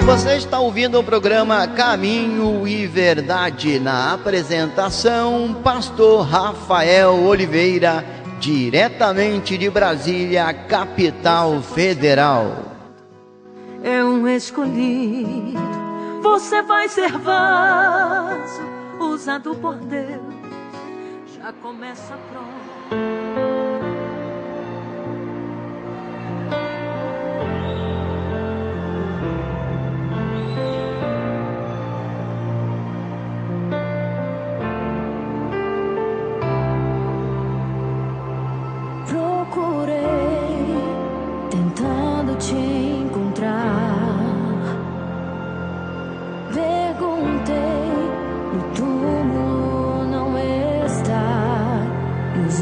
Você está ouvindo o programa Caminho e Verdade, na apresentação Pastor Rafael Oliveira, diretamente de Brasília, capital federal. Eu escolhi, você vai ser vaso usado por Deus, já começa pronto. Tentando te encontrar, perguntei, no túmulo não está, e os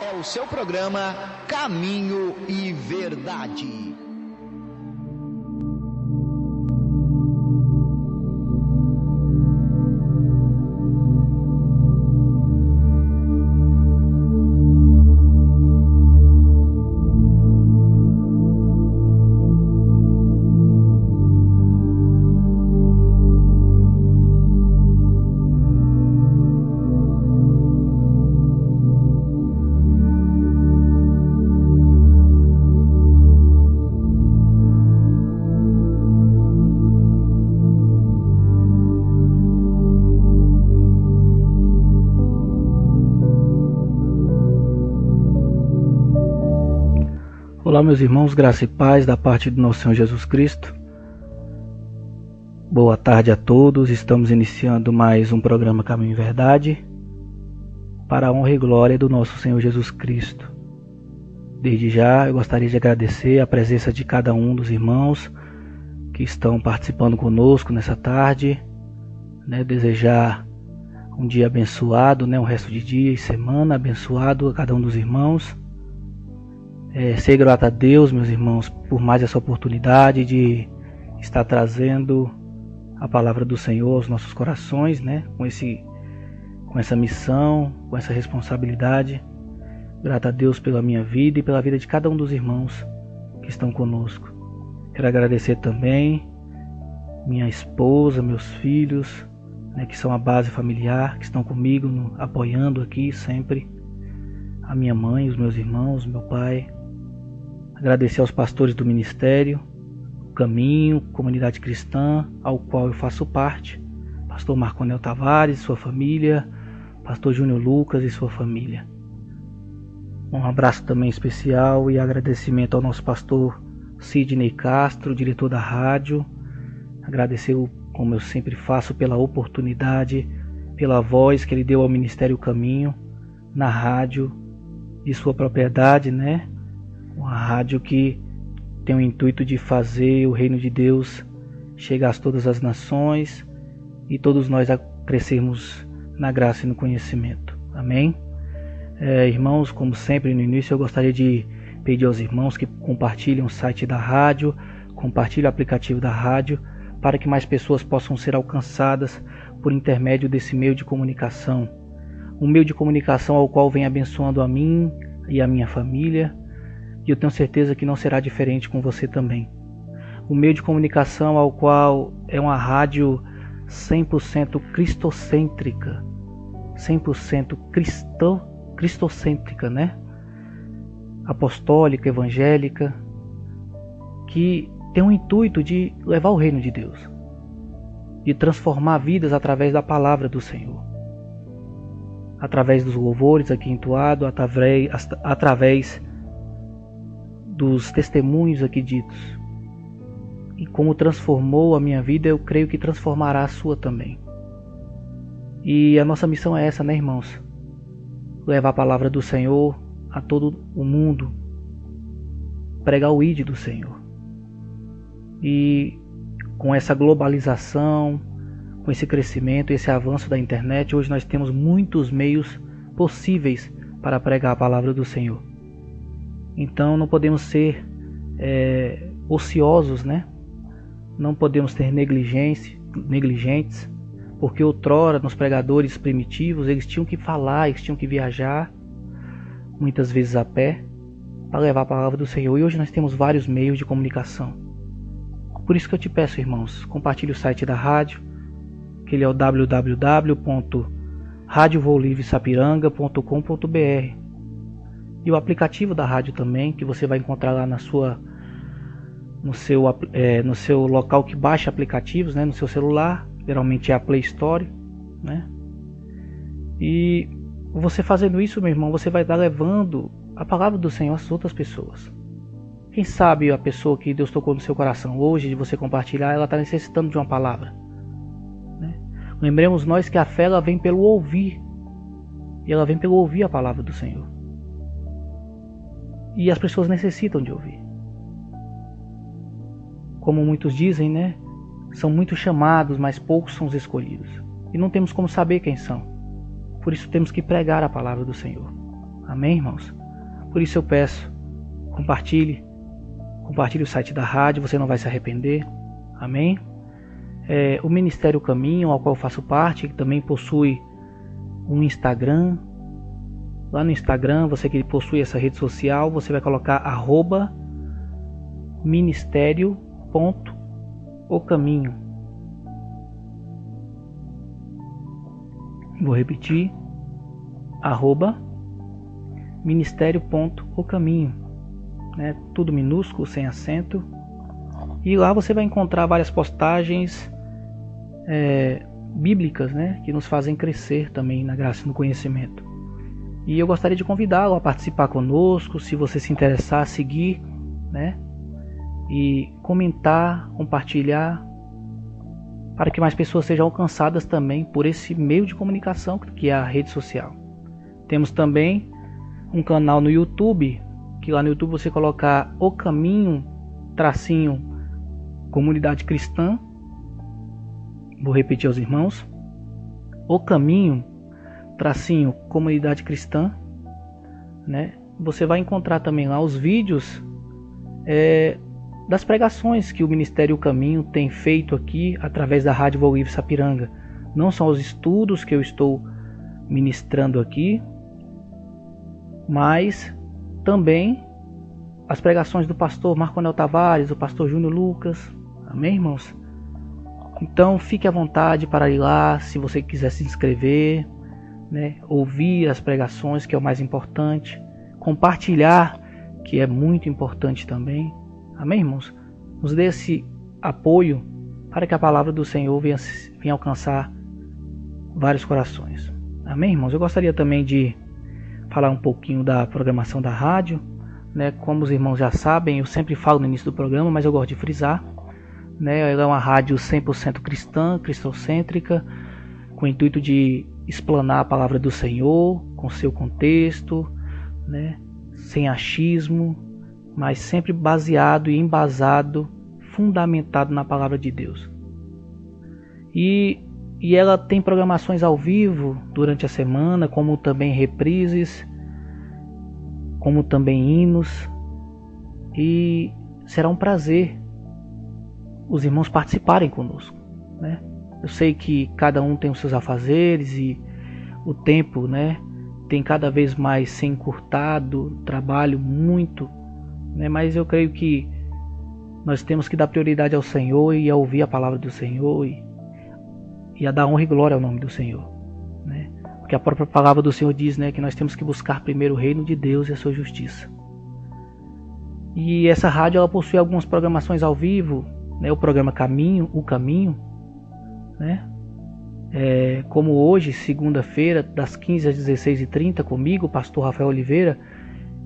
é o seu programa Caminho e Verdade. Olá, meus irmãos, graça e paz da parte do nosso Senhor Jesus Cristo. Boa tarde a todos. Estamos iniciando mais um programa Caminho e Verdade para a honra e glória do nosso Senhor Jesus Cristo. Desde já eu gostaria de agradecer a presença de cada um dos irmãos que estão participando conosco nessa tarde, desejar um dia abençoado, um resto de dia e semana abençoado a cada um dos irmãos. Ser grato a Deus, meus irmãos, por mais essa oportunidade de estar trazendo a palavra do Senhor aos nossos corações, com essa missão, com essa responsabilidade. Grato a Deus pela minha vida e pela vida de cada um dos irmãos que estão conosco. Quero agradecer também minha esposa, meus filhos, que são a base familiar, que estão comigo, apoiando aqui sempre. A minha mãe, os meus irmãos, meu pai. Agradecer aos pastores do ministério, o Caminho, comunidade cristã, ao qual eu faço parte. Pastor Marconel Tavares e sua família, Pastor Júnior Lucas e sua família. Um abraço também especial e agradecimento ao nosso pastor Sidney Castro, diretor da rádio. Agradecer, como eu sempre faço, pela oportunidade, pela voz que ele deu ao Ministério Caminho, na rádio de sua propriedade, Uma rádio que tem o intuito de fazer o reino de Deus chegar a todas as nações e todos nós a crescermos na graça e no conhecimento. Amém? Irmãos, como sempre no início, eu gostaria de pedir aos irmãos que compartilhem o site da rádio, compartilhem o aplicativo da rádio, para que mais pessoas possam ser alcançadas por intermédio desse meio de comunicação. Um meio de comunicação ao qual vem abençoando a mim e a minha família, e eu tenho certeza que não será diferente com você também. Um meio de comunicação ao qual é uma rádio 100% cristocêntrica, 100% cristocêntrica, apostólica, evangélica, que tem o intuito de levar o reino de Deus, de transformar vidas através da palavra do Senhor, através dos louvores aqui entoados, através dos testemunhos aqui ditos. E como transformou a minha vida, eu creio que transformará a sua também. E a nossa missão é essa, irmãos? Levar a palavra do Senhor a todo o mundo, pregar o ID do Senhor. E com essa globalização, com esse crescimento, esse avanço da internet, hoje nós temos muitos meios possíveis para pregar a palavra do Senhor. Então não podemos ser ociosos, Não podemos ser negligentes, porque outrora nos pregadores primitivos eles tinham que falar, eles tinham que viajar, muitas vezes a pé, para levar a palavra do Senhor. E hoje nós temos vários meios de comunicação. Por isso que eu te peço, irmãos, compartilhe o site da rádio, que ele é o www.radiovoulivesapiranga.com.br, e o aplicativo da rádio também, que você vai encontrar lá no seu local que baixa aplicativos, no seu celular. Geralmente é a Play Store, E você fazendo isso, meu irmão, você vai estar levando a palavra do Senhor às outras pessoas. Quem sabe a pessoa que Deus tocou no seu coração hoje, de você compartilhar, ela está necessitando de uma palavra. Lembremos nós que a fé ela vem pelo ouvir. E ela vem pelo ouvir a palavra do Senhor. E as pessoas necessitam de ouvir. Como muitos dizem, são muitos chamados, mas poucos são os escolhidos. E não temos como saber quem são. Por isso temos que pregar a palavra do Senhor. Amém, irmãos? Por isso eu peço, compartilhe o site da rádio, você não vai se arrepender. Amém? O Ministério Caminho, ao qual eu faço parte, que também possui um Instagram. Lá no Instagram, você que possui essa rede social, você vai colocar @ministério.ocaminho. Vou repetir, @ministério.ocaminho, né? Tudo minúsculo, sem acento. E lá você vai encontrar várias postagens bíblicas, né? Que nos fazem crescer também na graça e no conhecimento. E eu gostaria de convidá-lo a participar conosco, se você se interessar, seguir, né? E comentar, compartilhar, para que mais pessoas sejam alcançadas também por esse meio de comunicação que é a rede social. Temos também um canal no YouTube, que lá no YouTube você colocar O Caminho, Comunidade Cristã. Vou repetir aos irmãos. O Caminho, Comunidade Cristã, né? Você vai encontrar também lá os vídeos das pregações que o Ministério Caminho tem feito aqui através da Rádio Volvive Sapiranga. Não são os estudos que eu estou ministrando aqui, mas também as pregações do pastor Marconel Tavares, do pastor Júnior Lucas. Amém, irmãos? Então fique à vontade para ir lá, se você quiser se inscrever, né? Ouvir as pregações, que é o mais importante. Compartilhar, que é muito importante também. Amém, irmãos? Nos dê esse apoio para que a palavra do Senhor venha alcançar vários corações. Amém, irmãos? Eu gostaria também de falar um pouquinho da programação da rádio, né? Como os irmãos já sabem, eu sempre falo no início do programa, mas eu gosto de frisar, né? Ela é uma rádio 100% cristã, cristocêntrica, com o intuito de explanar a palavra do Senhor, com seu contexto, né? Sem achismo, mas sempre baseado e embasado, fundamentado na palavra de Deus. E ela tem programações ao vivo durante a semana, como também reprises, como também hinos. E será um prazer os irmãos participarem conosco, né? Eu sei que cada um tem os seus afazeres e o tempo, né, tem cada vez mais se encurtado, trabalho muito, né? Mas eu creio que nós temos que dar prioridade ao Senhor e a ouvir a palavra do Senhor e a dar honra e glória ao nome do Senhor, né? Porque a própria palavra do Senhor diz, né, que nós temos que buscar primeiro o reino de Deus e a sua justiça. E essa rádio ela possui algumas programações ao vivo, né? O programa O Caminho, né? Como hoje, segunda-feira, das 15 às 16h30, comigo, o pastor Rafael Oliveira,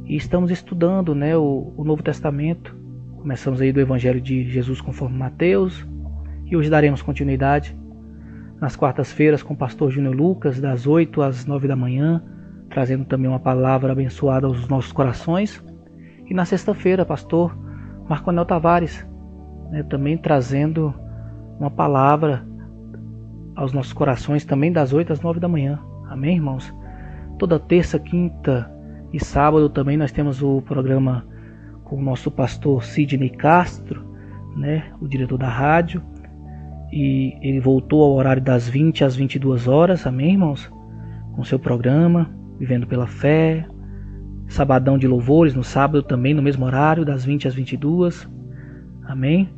e estamos estudando, né, o Novo Testamento. Começamos aí do Evangelho de Jesus conforme Mateus, e hoje daremos continuidade nas quartas-feiras com o pastor Júnior Lucas, das 8 às 9 da manhã, trazendo também uma palavra abençoada aos nossos corações. E na sexta-feira, pastor Marconel Tavares, né, também trazendo uma palavra aos nossos corações, também das 8 às 9 da manhã. Amém, irmãos? Toda terça, quinta e sábado também nós temos o programa com o nosso pastor Sidney Castro, né, o diretor da rádio. E ele voltou ao horário das 20 às 22 horas, amém, irmãos? Com seu programa, Vivendo pela Fé. Sabadão de louvores, no sábado também, no mesmo horário, das 20 às 22, amém?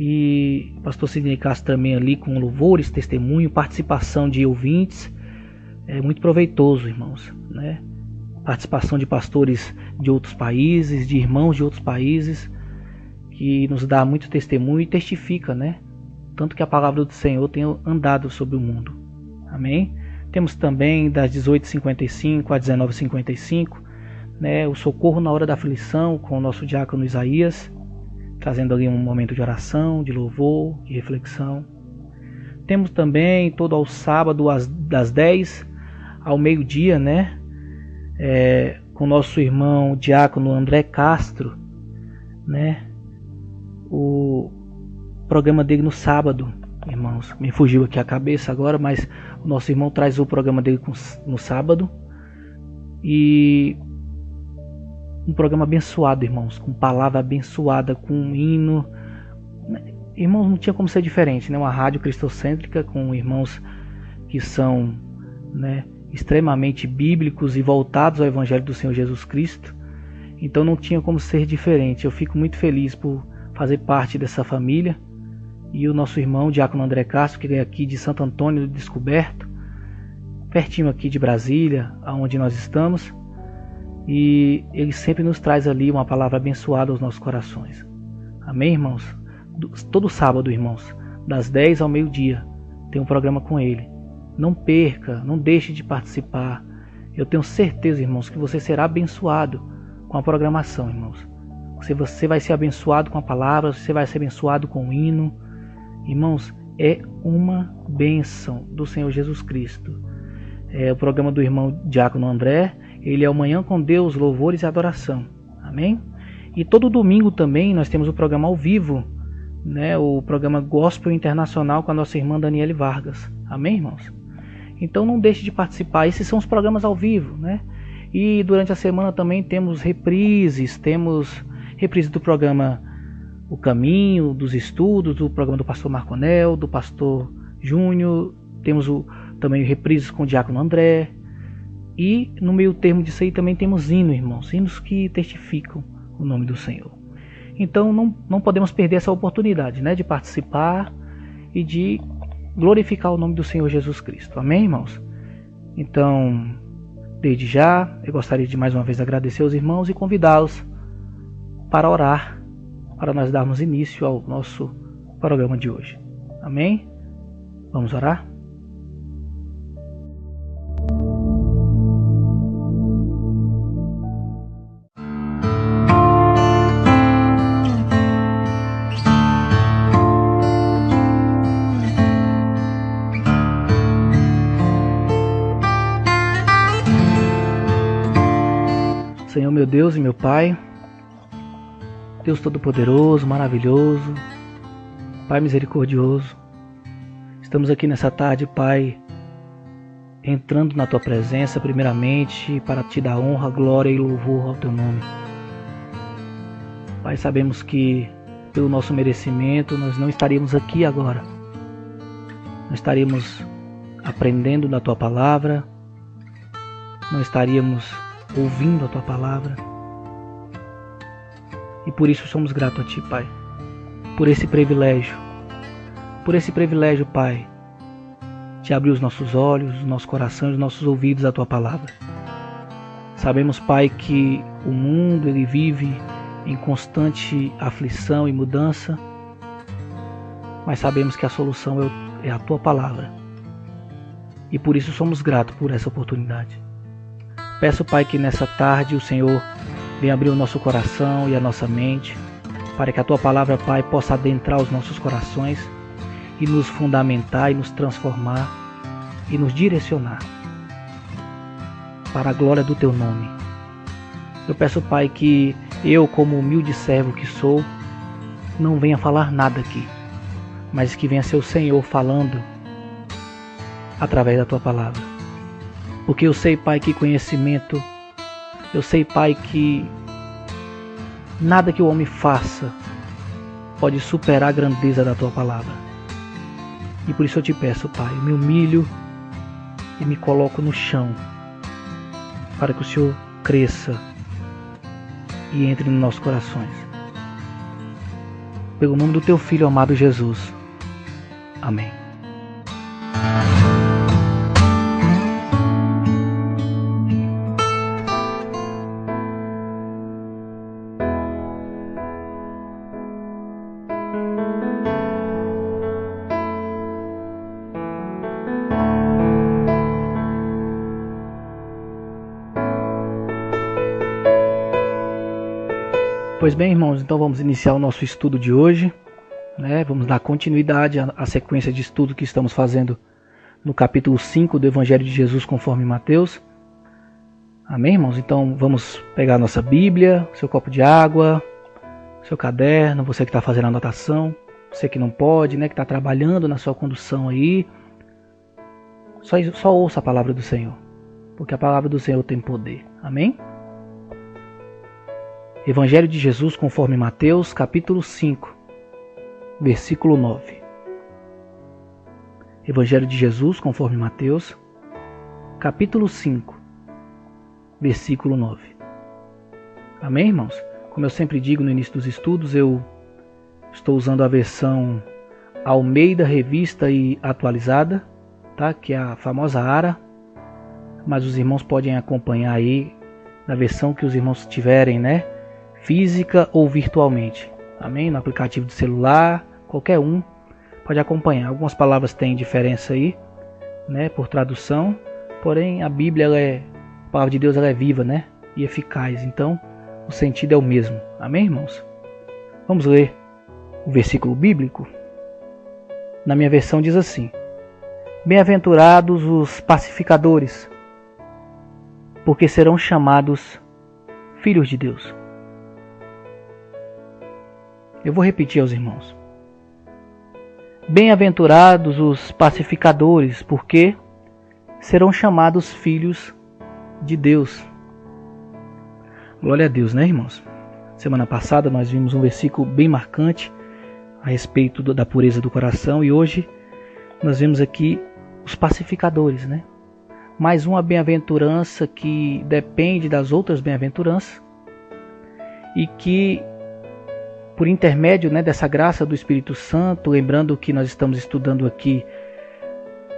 E o pastor Sidney Castro também ali com louvores, testemunho, participação de ouvintes. É muito proveitoso, irmãos, né? Participação de pastores de outros países, de irmãos de outros países, que nos dá muito testemunho e testifica, né? Tanto que a palavra do Senhor tem andado sobre o mundo. Amém? Temos também das 18h55 às 19h55, né, o Socorro na Hora da Aflição com o nosso diácono Isaías, trazendo ali um momento de oração, de louvor, de reflexão. Temos também todo ao sábado das 10 ao meio-dia, né, com o nosso irmão diácono André Castro, né, o programa dele no sábado, irmãos. Me fugiu aqui a cabeça agora, mas o nosso irmão traz o programa dele no sábado. E um programa abençoado, irmãos, com palavra abençoada, com um hino. Irmãos, não tinha como ser diferente, né? Uma rádio cristocêntrica com irmãos que são, né, extremamente bíblicos e voltados ao Evangelho do Senhor Jesus Cristo. Então não tinha como ser diferente. Eu fico muito feliz por fazer parte dessa família. E o nosso irmão, Diácono André Castro, que é aqui de Santo Antônio do Descoberto, pertinho aqui de Brasília, onde nós estamos. E ele sempre nos traz ali uma palavra abençoada aos nossos corações. Amém, irmãos? Todo sábado, irmãos, das 10 ao meio-dia, tem um programa com ele. Não perca, não deixe de participar. Eu tenho certeza, irmãos, que você será abençoado com a programação, irmãos. Você vai ser abençoado com a palavra, você vai ser abençoado com o hino. Irmãos, é uma bênção do Senhor Jesus Cristo. É o programa do irmão Diácono André. Ele é o Manhã com Deus, Louvores e Adoração. Amém? E todo domingo também nós temos o programa ao vivo, né? O programa Gospel Internacional com a nossa irmã Daniele Vargas. Amém, irmãos? Então não deixe de participar. Esses são os programas ao vivo, né? E durante a semana também temos reprises do programa O Caminho, dos estudos, do programa do pastor Marconel, do pastor Júnior. Temos também reprises com o Diácono André. E no meio termo disso aí também temos hinos, irmãos. Hinos que testificam o nome do Senhor. Então não podemos perder essa oportunidade, né, de participar e de glorificar o nome do Senhor Jesus Cristo. Amém, irmãos? Então, desde já, eu gostaria de mais uma vez agradecer aos irmãos e convidá-los para orar, para nós darmos início ao nosso programa de hoje. Amém? Vamos orar? Senhor, meu Deus e meu Pai, Deus Todo-Poderoso, maravilhoso, Pai misericordioso, estamos aqui nessa tarde, Pai, entrando na Tua presença, primeiramente, para Te dar honra, glória e louvor ao Teu nome. Pai, sabemos que, pelo nosso merecimento, nós não estaríamos aqui agora. Nós estaríamos aprendendo da Tua palavra, não estaríamos ouvindo a Tua palavra. E por isso somos gratos a Ti, Pai, por esse privilégio, Pai, de abrir os nossos olhos, os nossos corações, os nossos ouvidos à Tua palavra. Sabemos, Pai, que o mundo ele vive em constante aflição e mudança, mas sabemos que a solução é a Tua palavra. E por isso somos gratos por essa oportunidade. Peço, Pai, que nessa tarde o Senhor venha abrir o nosso coração e a nossa mente, para que a Tua palavra, Pai, possa adentrar os nossos corações e nos fundamentar e nos transformar e nos direcionar para a glória do Teu nome. Eu peço, Pai, que eu, como humilde servo que sou, não venha falar nada aqui, mas que venha ser o Senhor falando através da Tua palavra. Porque eu sei, Pai, que conhecimento, eu sei, Pai, que nada que o homem faça pode superar a grandeza da Tua palavra. E por isso eu Te peço, Pai, me humilho e me coloco no chão, para que o Senhor cresça e entre nos nossos corações. Pelo nome do Teu Filho amado Jesus. Amém. Pois bem, irmãos, então vamos iniciar o nosso estudo de hoje, né? Vamos dar continuidade à sequência de estudo que estamos fazendo no capítulo 5 do Evangelho de Jesus conforme Mateus. Amém, irmãos? Então vamos pegar a nossa Bíblia, seu copo de água, seu caderno, você que está fazendo a anotação, você que não pode, né? Que está trabalhando na sua condução aí. Só ouça a palavra do Senhor. porque a palavra do Senhor tem poder. Amém? Evangelho de Jesus conforme Mateus, capítulo 5, versículo 9. Evangelho de Jesus conforme Mateus, capítulo 5, versículo 9. Amém, irmãos? Como eu sempre digo no início dos estudos, eu estou usando a versão Almeida Revista e Atualizada, tá? Que é a famosa ARA, mas os irmãos podem acompanhar aí na versão que os irmãos tiverem, né? Física ou virtualmente. Amém? No aplicativo de celular, qualquer um pode acompanhar. Algumas palavras têm diferença aí, né? Por tradução, porém a Bíblia, a palavra de Deus, ela é viva, né? E eficaz. Então, o sentido é o mesmo. Amém, irmãos? Vamos ler o versículo bíblico? Na minha versão diz assim: Bem-aventurados os pacificadores, porque serão chamados filhos de Deus. Eu vou repetir aos irmãos. Bem-aventurados os pacificadores, porque serão chamados filhos de Deus. Glória a Deus, né, irmãos? Semana passada nós vimos um versículo bem marcante a respeito da pureza do coração, e hoje nós vemos aqui os pacificadores, né? Mais uma bem-aventurança que depende das outras bem-aventuranças e que, por intermédio, né, dessa graça do Espírito Santo, lembrando que nós estamos estudando aqui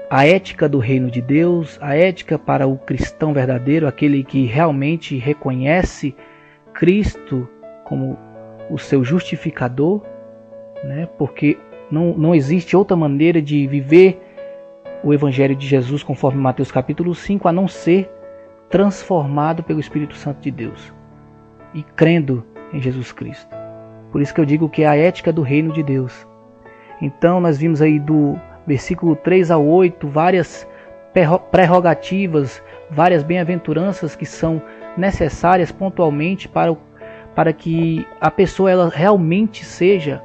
a ética do reino de Deus, a ética para o cristão verdadeiro, aquele que realmente reconhece Cristo como o seu justificador, né? Porque não existe outra maneira de viver o Evangelho de Jesus conforme Mateus capítulo 5, a não ser transformado pelo Espírito Santo de Deus e crendo em Jesus Cristo. Por isso que eu digo que é a ética do reino de Deus. Então nós vimos aí do versículo 3 ao 8, várias prerrogativas, várias bem-aventuranças que são necessárias pontualmente para que a pessoa ela realmente seja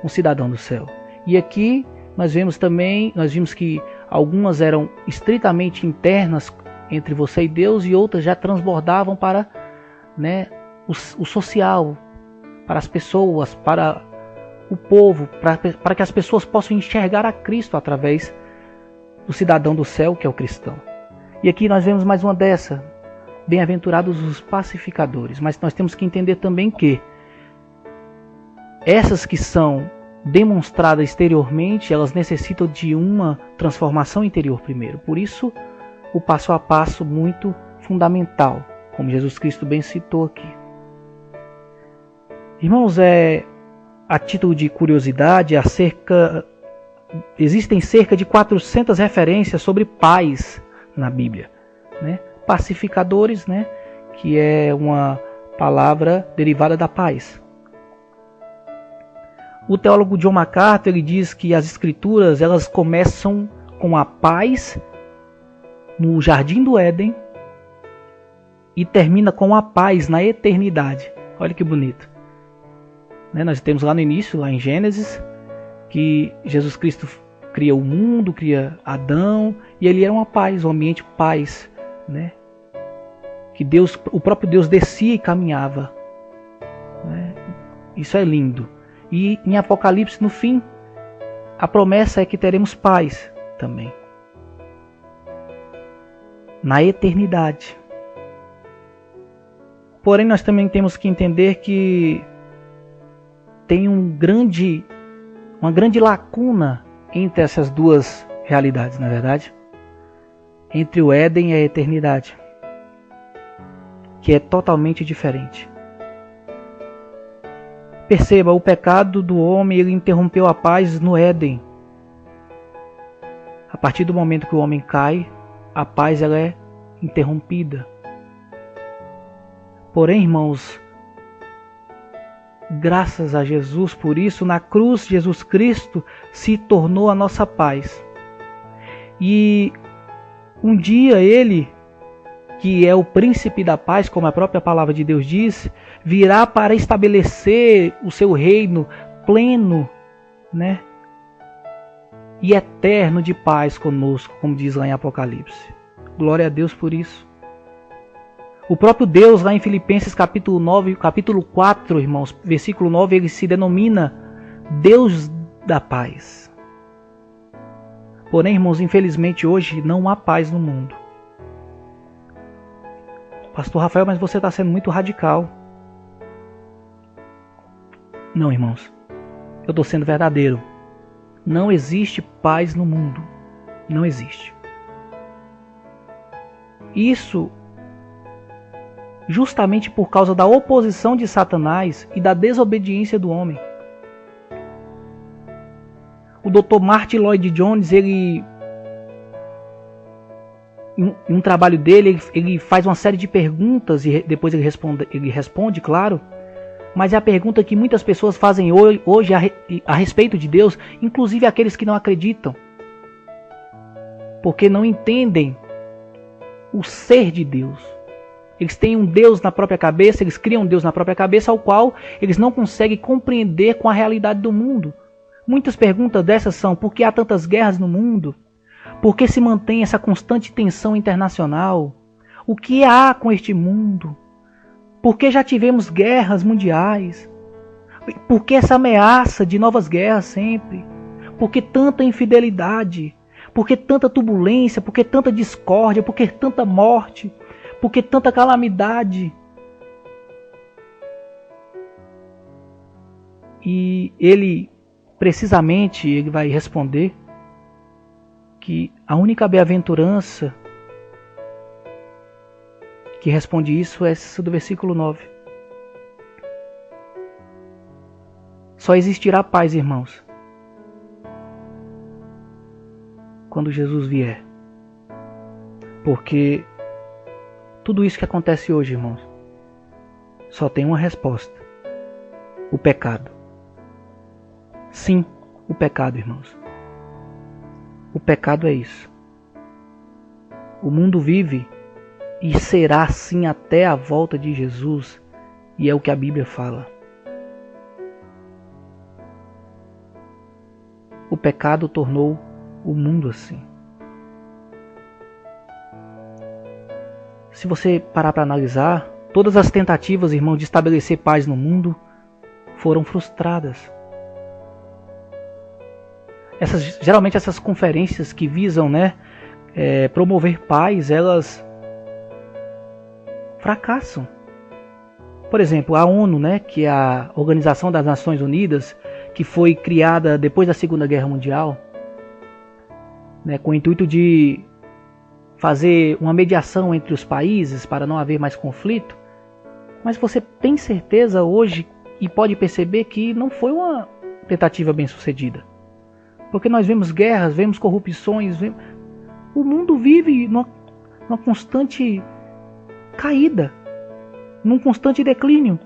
um cidadão do céu. E aqui nós vimos que algumas eram estritamente internas entre você e Deus e outras já transbordavam para, né, o social, para as pessoas, para o povo, para que as pessoas possam enxergar a Cristo através do cidadão do céu, que é o cristão. E aqui nós vemos mais uma dessa: bem-aventurados os pacificadores. Mas nós temos que entender também que essas que são demonstradas exteriormente, elas necessitam de uma transformação interior primeiro. Por isso, o passo a passo muito fundamental, como Jesus Cristo bem citou aqui. Irmãos, a título de curiosidade, existem cerca de 400 referências sobre pais na Bíblia, né? Pacificadores, né? Que é uma palavra derivada da paz. O teólogo John MacArthur ele diz que as escrituras elas começam com a paz no jardim do Éden e termina com a paz na eternidade. Olha que bonito. Nós temos lá no início, lá em Gênesis, que Jesus Cristo cria o mundo, cria Adão, e ele era uma paz, um ambiente paz, né? Que o próprio Deus descia e caminhava, né? Isso é lindo. E em Apocalipse, no fim, a promessa é que teremos paz também, na eternidade. Porém, nós também temos que entender que tem uma grande lacuna entre essas duas realidades, na verdade, entre o Éden e a eternidade, que é totalmente diferente. Perceba, o pecado do homem ele interrompeu a paz no Éden. A partir do momento que o homem cai, a paz ela é interrompida. Porém, irmãos, graças a Jesus, por isso, na cruz, Jesus Cristo se tornou a nossa paz. E um dia Ele, que é o príncipe da paz, como a própria palavra de Deus diz, virá para estabelecer o seu reino pleno, né? E eterno de paz conosco, como diz lá em Apocalipse. Glória a Deus por isso. O próprio Deus, lá em Filipenses capítulo 9, capítulo 4, irmãos, versículo 9, ele se denomina Deus da paz. Porém, irmãos, infelizmente hoje não há paz no mundo. Pastor Rafael, mas você está sendo muito radical. Não, irmãos. Eu estou sendo verdadeiro. Não existe paz no mundo. Não existe. Isso justamente por causa da oposição de Satanás e da desobediência do homem. O Dr. Martin Lloyd Jones, ele, em um trabalho dele, ele faz uma série de perguntas e depois ele responde, claro. Mas é a pergunta que muitas pessoas fazem hoje a respeito de Deus, inclusive aqueles que não acreditam, porque não entendem o ser de Deus. Eles têm um Deus na própria cabeça, eles criam um Deus na própria cabeça, ao qual eles não conseguem compreender com a realidade do mundo. Muitas perguntas dessas são: por que há tantas guerras no mundo? Por que se mantém essa constante tensão internacional? O que há com este mundo? Por que já tivemos guerras mundiais? Por que essa ameaça de novas guerras sempre? Por que tanta infidelidade? Por que tanta turbulência? Por que tanta discórdia? Por que tanta morte? Por que tanta calamidade? E ele, precisamente, ele vai responder que a única bem-aventurança que responde isso é essa do versículo 9. Só existirá paz, irmãos, quando Jesus vier. Porque tudo isso que acontece hoje, irmãos, só tem uma resposta: o pecado. Sim, o pecado, irmãos. O pecado é isso. O mundo vive e será assim até a volta de Jesus, e é o que a Bíblia fala. O pecado tornou o mundo assim. Se você parar para analisar, todas as tentativas, irmão, de estabelecer paz no mundo foram frustradas. Geralmente essas conferências que visam, promover paz, elas fracassam. Por exemplo, a ONU, que é a Organização das Nações Unidas, que foi criada depois da Segunda Guerra Mundial, com o intuito de fazer uma mediação entre os países para não haver mais conflito. Mas você tem certeza hoje e pode perceber que não foi uma tentativa bem sucedida. Porque nós vemos guerras, vemos corrupções, o mundo vive numa constante caída, num constante declínio.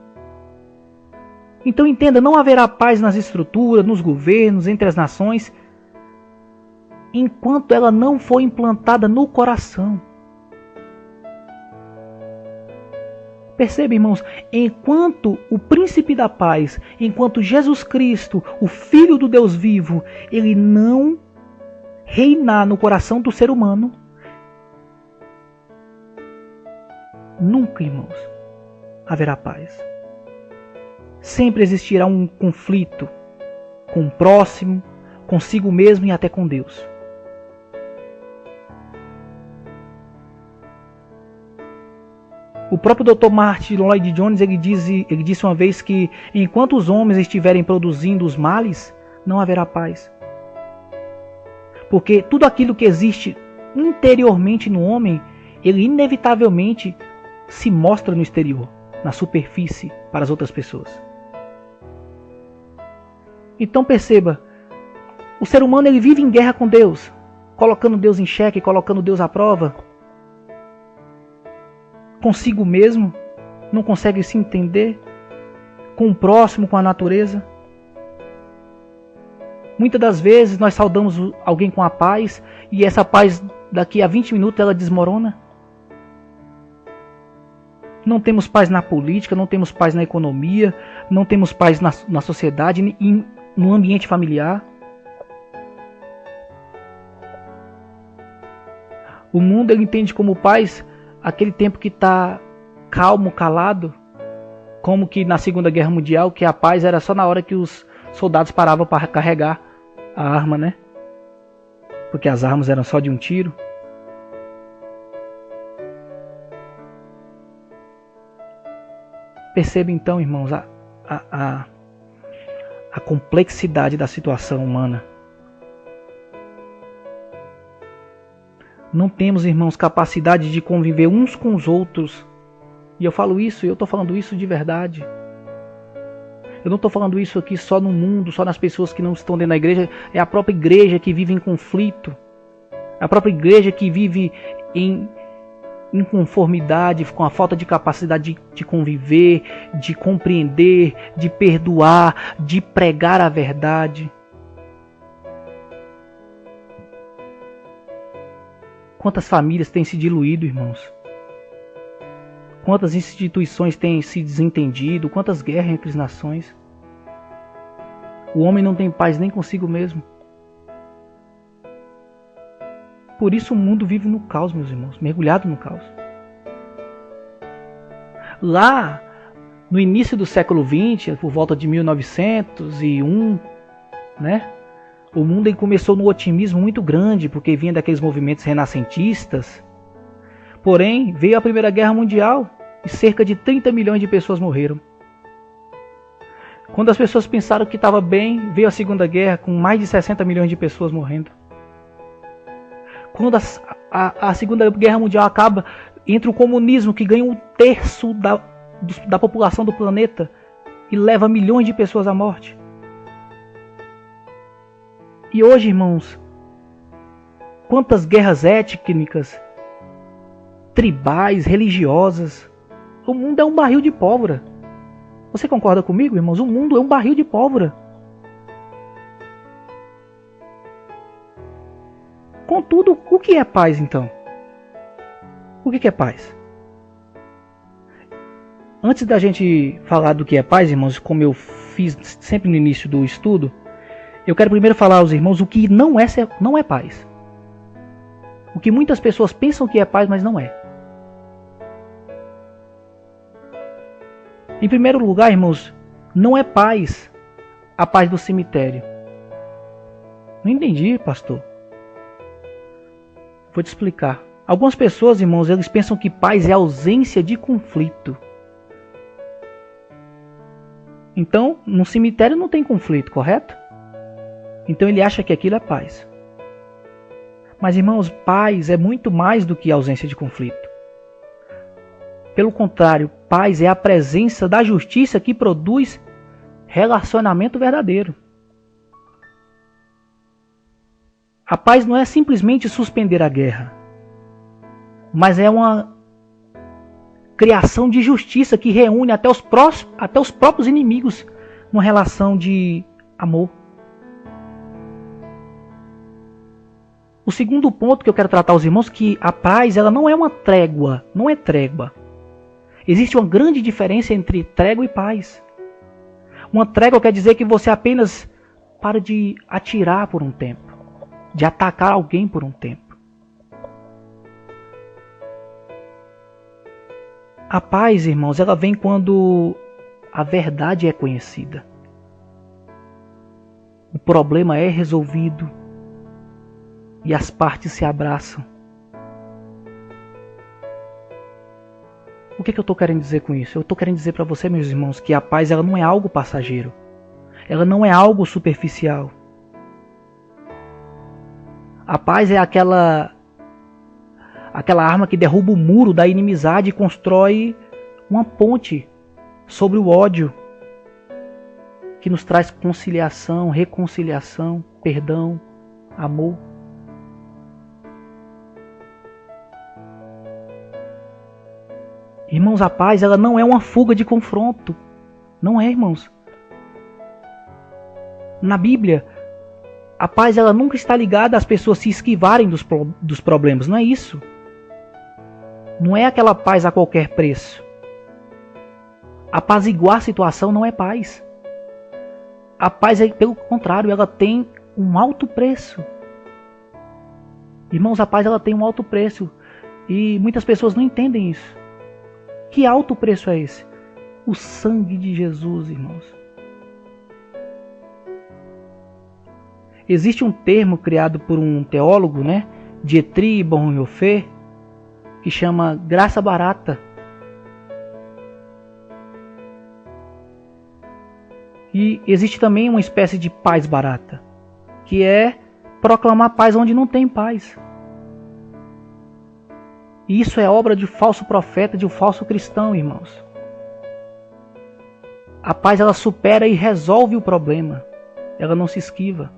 Então entenda, não haverá paz nas estruturas, nos governos, entre as nações, enquanto ela não for implantada no coração. Perceba, irmãos, enquanto o príncipe da paz, enquanto Jesus Cristo, o Filho do Deus vivo, ele não reinar no coração do ser humano, nunca, irmãos, haverá paz. Sempre existirá um conflito com o próximo, consigo mesmo e até com Deus. O próprio Dr. Martin Lloyd Jones, ele disse uma vez que enquanto os homens estiverem produzindo os males, não haverá paz. Porque tudo aquilo que existe interiormente no homem, ele inevitavelmente se mostra no exterior, na superfície, para as outras pessoas. Então perceba, o ser humano ele vive em guerra com Deus, colocando Deus em xeque, colocando Deus à prova. Consigo mesmo, não consegue se entender, com o próximo, com a natureza. Muitas das vezes nós saudamos alguém com a paz, e essa paz daqui a 20 minutos ela desmorona. Não temos paz na política, não temos paz na economia, não temos paz na sociedade e no ambiente familiar. O mundo ele entende como paz aquele tempo que está calmo, calado, como que na Segunda Guerra Mundial, que a paz era só na hora que os soldados paravam para carregar a arma, né? Porque as armas eram só de um tiro. Perceba então, irmãos, a complexidade da situação humana. Não temos, irmãos, capacidade de conviver uns com os outros. E eu falo isso, eu estou falando isso de verdade. Eu não estou falando isso aqui só no mundo, só nas pessoas que não estão dentro da igreja. É a própria igreja que vive em conflito. A própria igreja que vive em inconformidade, com a falta de capacidade de conviver, de compreender, de perdoar, de pregar a verdade. Quantas famílias têm se diluído, irmãos? Quantas instituições têm se desentendido? Quantas guerras entre as nações? O homem não tem paz nem consigo mesmo. Por isso o mundo vive no caos, meus irmãos, mergulhado no caos. Lá, no início do século XX, por volta de 1901, né? O mundo começou num otimismo muito grande, porque vinha daqueles movimentos renascentistas. Porém, veio a Primeira Guerra Mundial e cerca de 30 milhões de pessoas morreram. Quando as pessoas pensaram que estava bem, veio a Segunda Guerra com mais de 60 milhões de pessoas morrendo. Quando a Segunda Guerra Mundial acaba, entra o comunismo que ganha 1/3 da população do planeta e leva milhões de pessoas à morte. E hoje, irmãos, quantas guerras étnicas, tribais, religiosas. O mundo é um barril de pólvora. Você concorda comigo, irmãos? O mundo é um barril de pólvora. Contudo, o que é paz, então? O que é paz? Antes da gente falar do que é paz, irmãos, como eu fiz sempre no início do estudo, eu quero primeiro falar aos irmãos o que não é paz. O que muitas pessoas pensam que é paz, mas não é. Em primeiro lugar, irmãos, não é paz a paz do cemitério. Não entendi, pastor. Vou te explicar. Algumas pessoas, irmãos, eles pensam que paz é ausência de conflito. Então, no cemitério não tem conflito, correto? Então ele acha que aquilo é paz. Mas, irmãos, paz é muito mais do que ausência de conflito. Pelo contrário, paz é a presença da justiça que produz relacionamento verdadeiro. A paz não é simplesmente suspender a guerra, mas é uma criação de justiça que reúne até os próprios inimigos numa relação de amor. O segundo ponto que eu quero tratar aos irmãos é que a paz ela não é uma trégua, não é trégua. Existe uma grande diferença entre trégua e paz. Uma trégua quer dizer que você apenas para de atirar por um tempo, de atacar alguém por um tempo. A paz, irmãos, ela vem quando a verdade é conhecida. O problema é resolvido e as partes se abraçam. O que eu estou querendo dizer com isso? Eu estou querendo dizer para você, meus irmãos, que a paz ela não é algo passageiro. Ela não é algo superficial. A paz é aquela arma que derruba o muro da inimizade e constrói uma ponte sobre o ódio, que nos traz conciliação, reconciliação, perdão, amor. Irmãos, a paz ela não é uma fuga de confronto. Não é, irmãos. Na Bíblia, a paz ela nunca está ligada às pessoas se esquivarem dos problemas. Não é isso. Não é aquela paz a qualquer preço. Apaziguar a situação não é paz. A paz, pelo contrário, ela tem um alto preço. Irmãos, a paz ela tem um alto preço e muitas pessoas não entendem isso. Que alto preço é esse? O sangue de Jesus, irmãos. Existe um termo criado por um teólogo, Dietrich Bonhoeffer, que chama graça barata. E existe também uma espécie de paz barata, que é proclamar paz onde não tem paz. E isso é obra de falso profeta, de um falso cristão, irmãos. A paz ela supera e resolve o problema. Ela não se esquiva.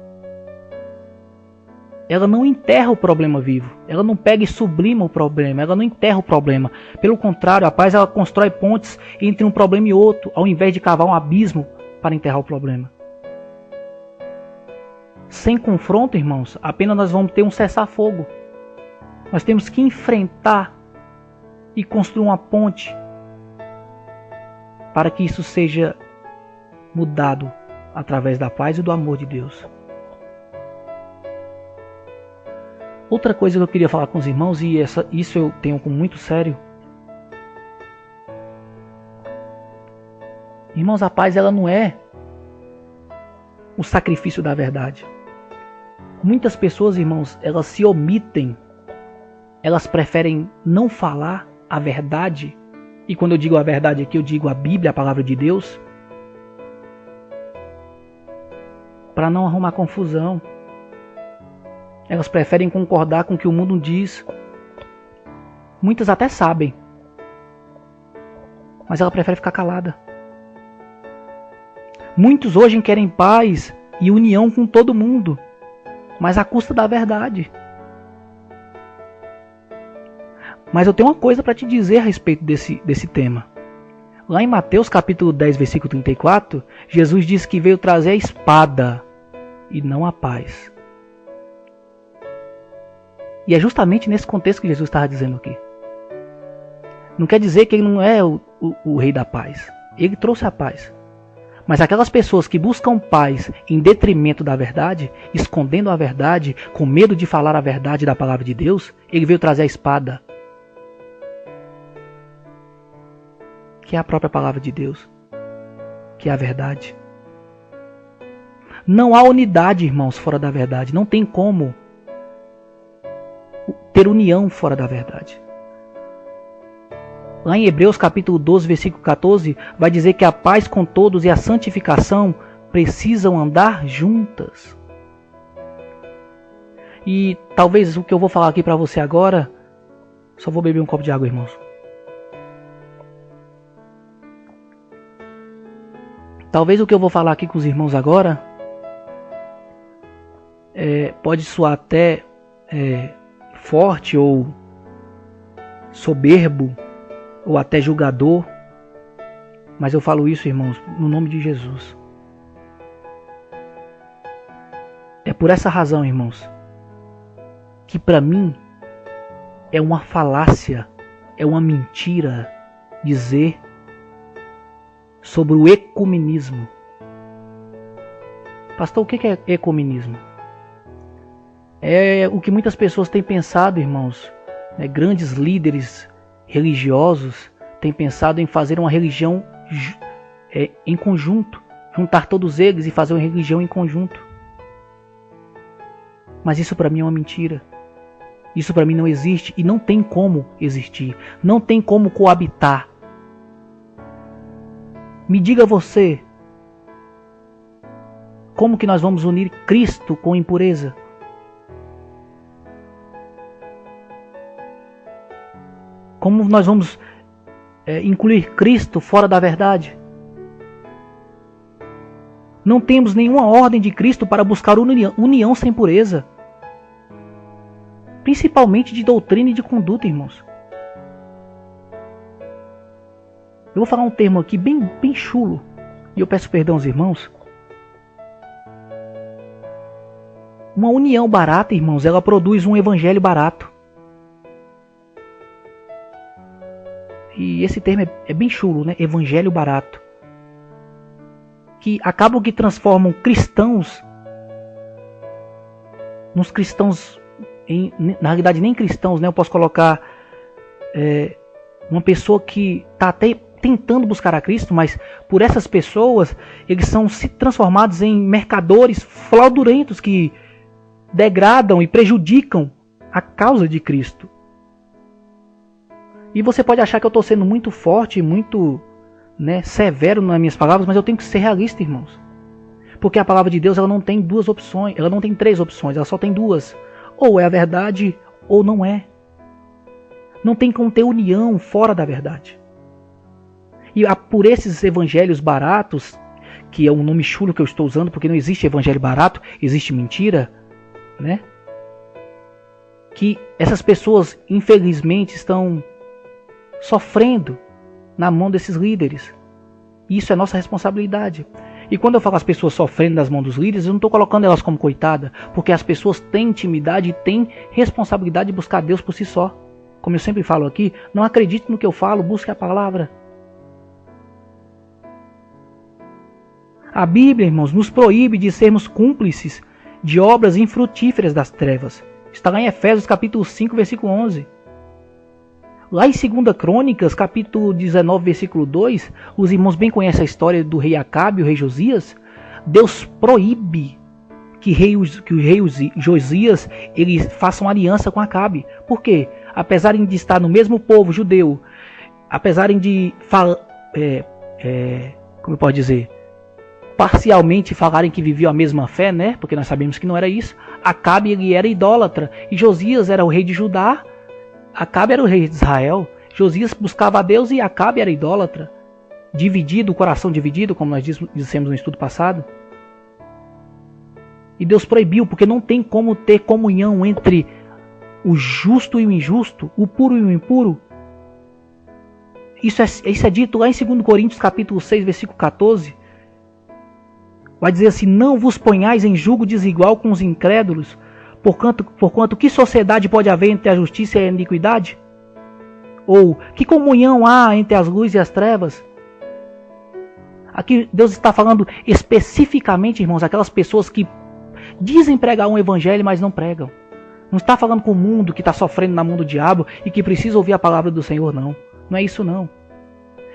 Ela não enterra o problema vivo. Ela não pega e sublima o problema. Ela não enterra o problema. Pelo contrário, a paz ela constrói pontes entre um problema e outro, ao invés de cavar um abismo para enterrar o problema. Sem confronto, irmãos, apenas nós vamos ter um cessar-fogo. Nós temos que enfrentar e construir uma ponte para que isso seja mudado através da paz e do amor de Deus. Outra coisa que eu queria falar com os irmãos, e isso eu tenho como muito sério. Irmãos, a paz ela não é o sacrifício da verdade. Muitas pessoas, irmãos, elas se omitem. Elas preferem não falar a verdade. E quando eu digo a verdade aqui, eu digo a Bíblia, a palavra de Deus. Para não arrumar confusão. Elas preferem concordar com o que o mundo diz. Muitas até sabem. Mas ela prefere ficar calada. Muitos hoje querem paz e união com todo mundo. Mas à custa da verdade. Mas eu tenho uma coisa para te dizer a respeito desse tema. Lá em Mateus capítulo 10, versículo 34, Jesus disse que veio trazer a espada e não a paz. E é justamente nesse contexto que Jesus estava dizendo aqui. Não quer dizer que ele não é o rei da paz. Ele trouxe a paz. Mas aquelas pessoas que buscam paz em detrimento da verdade, escondendo a verdade, com medo de falar a verdade da palavra de Deus, ele veio trazer a espada. Que é a própria palavra de Deus. Que é a verdade. Não há unidade, irmãos, fora da verdade. Não tem como ter união fora da verdade. Lá em Hebreus capítulo 12, versículo 14, vai dizer que a paz com todos e a santificação precisam andar juntas. E talvez o que eu vou falar aqui para você agora, só vou beber um copo de água, irmãos. Talvez o que eu vou falar aqui com os irmãos agora pode soar até forte ou soberbo ou até julgador, mas eu falo isso, irmãos, no nome de Jesus. É por essa razão, irmãos, que para mim é uma falácia, é uma mentira dizer sobre o ecumenismo. Pastor, o que é ecumenismo? É o que muitas pessoas têm pensado, irmãos. Grandes líderes religiosos têm pensado em fazer uma religião em conjunto, juntar todos eles e fazer uma religião em conjunto. Mas isso para mim é uma mentira. Isso para mim não existe e não tem como existir. Não tem como coabitar. Me diga você, como que nós vamos unir Cristo com impureza? Como nós vamos incluir Cristo fora da verdade? Não temos nenhuma ordem de Cristo para buscar união sem pureza. Principalmente de doutrina e de conduta, irmãos. Eu vou falar um termo aqui bem chulo. E eu peço perdão aos irmãos. Uma união barata, irmãos, ela produz um evangelho barato. E esse termo é bem chulo, né? Evangelho barato. Que acabam que transformam cristãos nos cristãos na realidade nem cristãos, né? Eu posso colocar uma pessoa que está até tentando buscar a Cristo, mas por essas pessoas, eles são se transformados em mercadores fraudulentos que degradam e prejudicam a causa de Cristo. E você pode achar que eu estou sendo muito forte, muito severo nas minhas palavras, mas eu tenho que ser realista, irmãos. Porque a palavra de Deus ela não tem duas opções, ela não tem três opções, ela só tem duas. Ou é a verdade, ou não é. Não tem como ter união fora da verdade. E por esses evangelhos baratos, que é um nome chulo que eu estou usando, porque não existe evangelho barato, existe mentira, né? Que essas pessoas, infelizmente, estão sofrendo na mão desses líderes. E isso é nossa responsabilidade. E quando eu falo as pessoas sofrendo nas mãos dos líderes, eu não estou colocando elas como coitada, porque as pessoas têm intimidade e têm responsabilidade de buscar Deus por si só. Como eu sempre falo aqui, não acredite no que eu falo, busque a palavra. A Bíblia, irmãos, nos proíbe de sermos cúmplices de obras infrutíferas das trevas. Está lá em Efésios capítulo 5, versículo 11. Lá em 2 Crônicas, capítulo 19, versículo 2, os irmãos bem conhecem a história do rei Acabe e o rei Josias. Deus proíbe que o rei Josias ele faça uma aliança com Acabe. Por quê? Apesar de estar no mesmo povo judeu, apesar de como eu posso dizer, parcialmente falarem que viviam a mesma fé, né? Porque nós sabemos que não era isso. Acabe ele era idólatra e Josias era o rei de Judá. Acabe era o rei de Israel. Josias buscava a Deus e Acabe era idólatra. Dividido, o coração dividido, como nós dissemos no estudo passado. E Deus proibiu, porque não tem como ter comunhão entre o justo e o injusto, o puro e o impuro. Isso é dito lá em 2 Coríntios capítulo 6, versículo 14. Vai dizer assim: não vos ponhais em julgo desigual com os incrédulos, porquanto que sociedade pode haver entre a justiça e a iniquidade? Ou que comunhão há entre as luzes e as trevas? Aqui Deus está falando especificamente, irmãos, aquelas pessoas que dizem pregar um evangelho, mas não pregam. Não está falando com o mundo que está sofrendo na mão do diabo e que precisa ouvir a palavra do Senhor, não. Não é isso, não.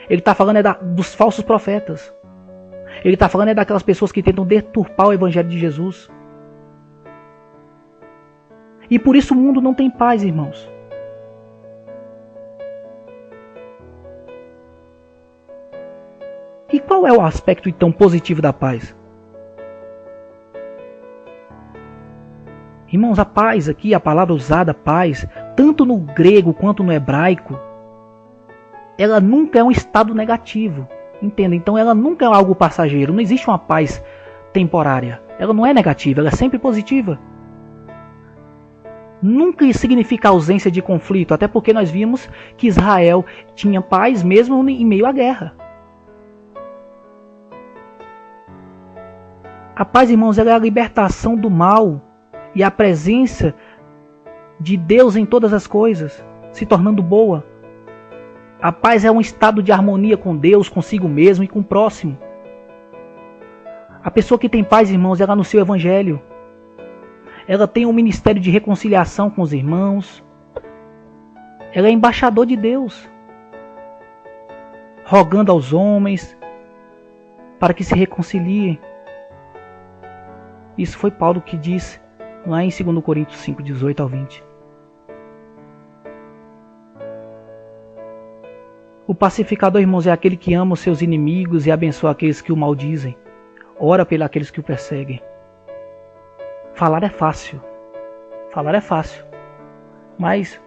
Ele está falando dos falsos profetas. Ele está falando daquelas pessoas que tentam deturpar o evangelho de Jesus. E por isso o mundo não tem paz, irmãos. E qual é o aspecto então positivo da paz? Irmãos, a paz aqui, a palavra usada, paz, tanto no grego quanto no hebraico, ela nunca é um estado negativo. Entenda? Então ela nunca é algo passageiro. Não existe uma paz temporária. Ela não é negativa, ela é sempre positiva. Nunca significa ausência de conflito, até porque nós vimos que Israel tinha paz mesmo em meio à guerra. A paz, irmãos, ela é a libertação do mal e a presença de Deus em todas as coisas, se tornando boa. A paz é um estado de harmonia com Deus, consigo mesmo e com o próximo. A pessoa que tem paz, irmãos, ela anuncia o evangelho. Ela tem um ministério de reconciliação com os irmãos. Ela é embaixador de Deus, rogando aos homens para que se reconciliem. Isso foi Paulo que disse lá em 2 Coríntios 5, 18 ao 20. O pacificador, irmãos, é aquele que ama os seus inimigos e abençoa aqueles que o maldizem. Ora pelos que o perseguem. Falar é fácil. Mas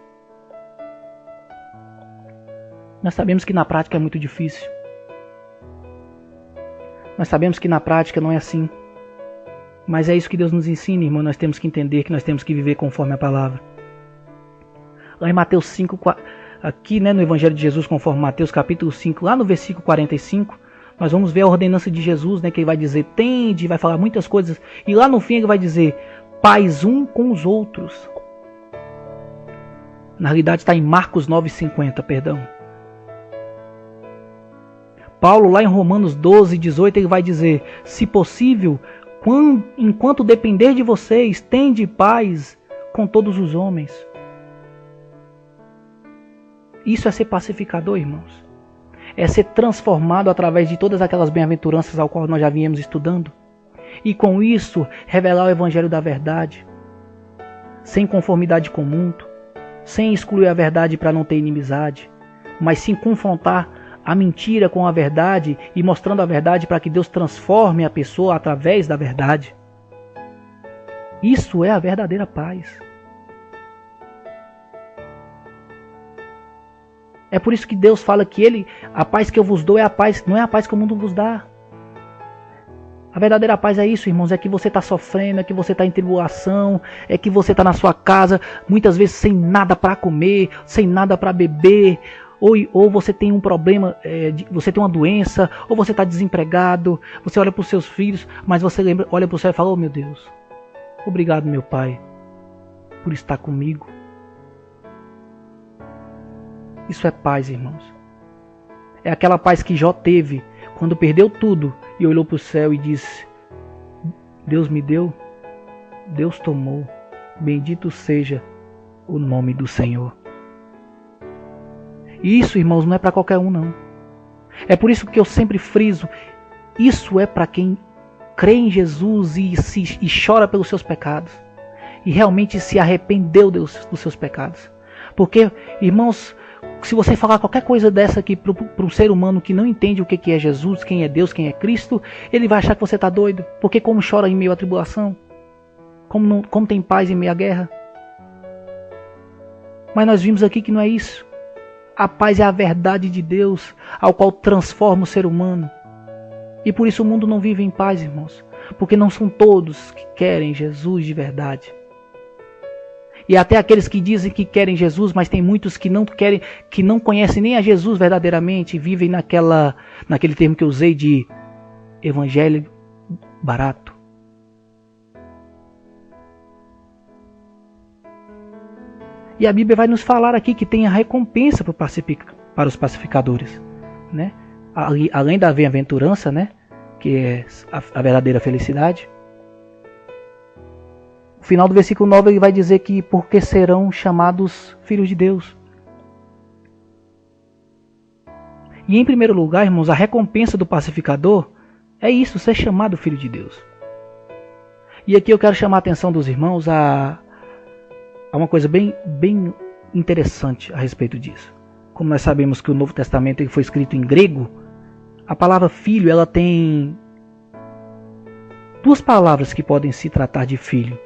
nós sabemos que na prática é muito difícil. Nós sabemos que na prática não é assim. Mas é isso que Deus nos ensina, irmão. Nós temos que entender que nós temos que viver conforme a palavra. Lá em Mateus 5, aqui, no Evangelho de Jesus, conforme Mateus capítulo 5, lá no versículo 45, nós vamos ver a ordenança de Jesus, que ele vai dizer, tende, vai falar muitas coisas, e lá no fim ele vai dizer, paz um com os outros. Na realidade está em Marcos 9,50, perdão. Paulo, lá em Romanos 12, 18, ele vai dizer, se possível, enquanto depender de vocês, tende paz com todos os homens. Isso é ser pacificador, irmãos. É ser transformado através de todas aquelas bem-aventuranças ao qual nós já viemos estudando. E com isso, revelar o evangelho da verdade, sem conformidade com o mundo, sem excluir a verdade para não ter inimizade, mas sim confrontar a mentira com a verdade e mostrando a verdade para que Deus transforme a pessoa através da verdade. Isso é a verdadeira paz. É por isso que Deus fala que a paz que eu vos dou é a paz, não é a paz que o mundo vos dá. A verdadeira paz é isso, irmãos, é que você está sofrendo, é que você está em tribulação, é que você está na sua casa, muitas vezes sem nada para comer, sem nada para beber, ou você tem um problema, você tem uma doença, ou você está desempregado, você olha para os seus filhos, mas você olha para o céu e fala, oh meu Deus, obrigado meu Pai, por estar comigo. Isso é paz, irmãos. É aquela paz que Jó teve quando perdeu tudo e olhou para o céu e disse, Deus me deu, Deus tomou, bendito seja o nome do Senhor. E isso, irmãos, não é para qualquer um, não. É por isso que eu sempre friso, isso é para quem crê em Jesus e chora pelos seus pecados. E realmente se arrependeu dos seus pecados. Porque, irmãos, se você falar qualquer coisa dessa aqui para um ser humano que não entende o que é Jesus, quem é Deus, quem é Cristo, ele vai achar que você está doido. Porque como chora em meio à tribulação? Como tem paz em meio à guerra? Mas nós vimos aqui que não é isso. A paz é a verdade de Deus, ao qual transforma o ser humano. E por isso o mundo não vive em paz, irmãos. Porque não são todos que querem Jesus de verdade. E até aqueles que dizem que querem Jesus, mas tem muitos que não querem, que não conhecem nem a Jesus verdadeiramente, e vivem naquele termo que eu usei de evangelho barato. E a Bíblia vai nos falar aqui que tem a recompensa para os pacificadores, né? Além da bem-aventurança, né? Que é a verdadeira felicidade. No final do versículo 9 ele vai dizer que porque serão chamados filhos de Deus. E em primeiro lugar, irmãos, a recompensa do pacificador é isso, ser chamado filho de Deus. E aqui eu quero chamar a atenção dos irmãos a uma coisa bem interessante a respeito disso. Como nós sabemos que o Novo Testamento ele foi escrito em grego, a palavra filho ela tem duas palavras que podem se tratar de filho.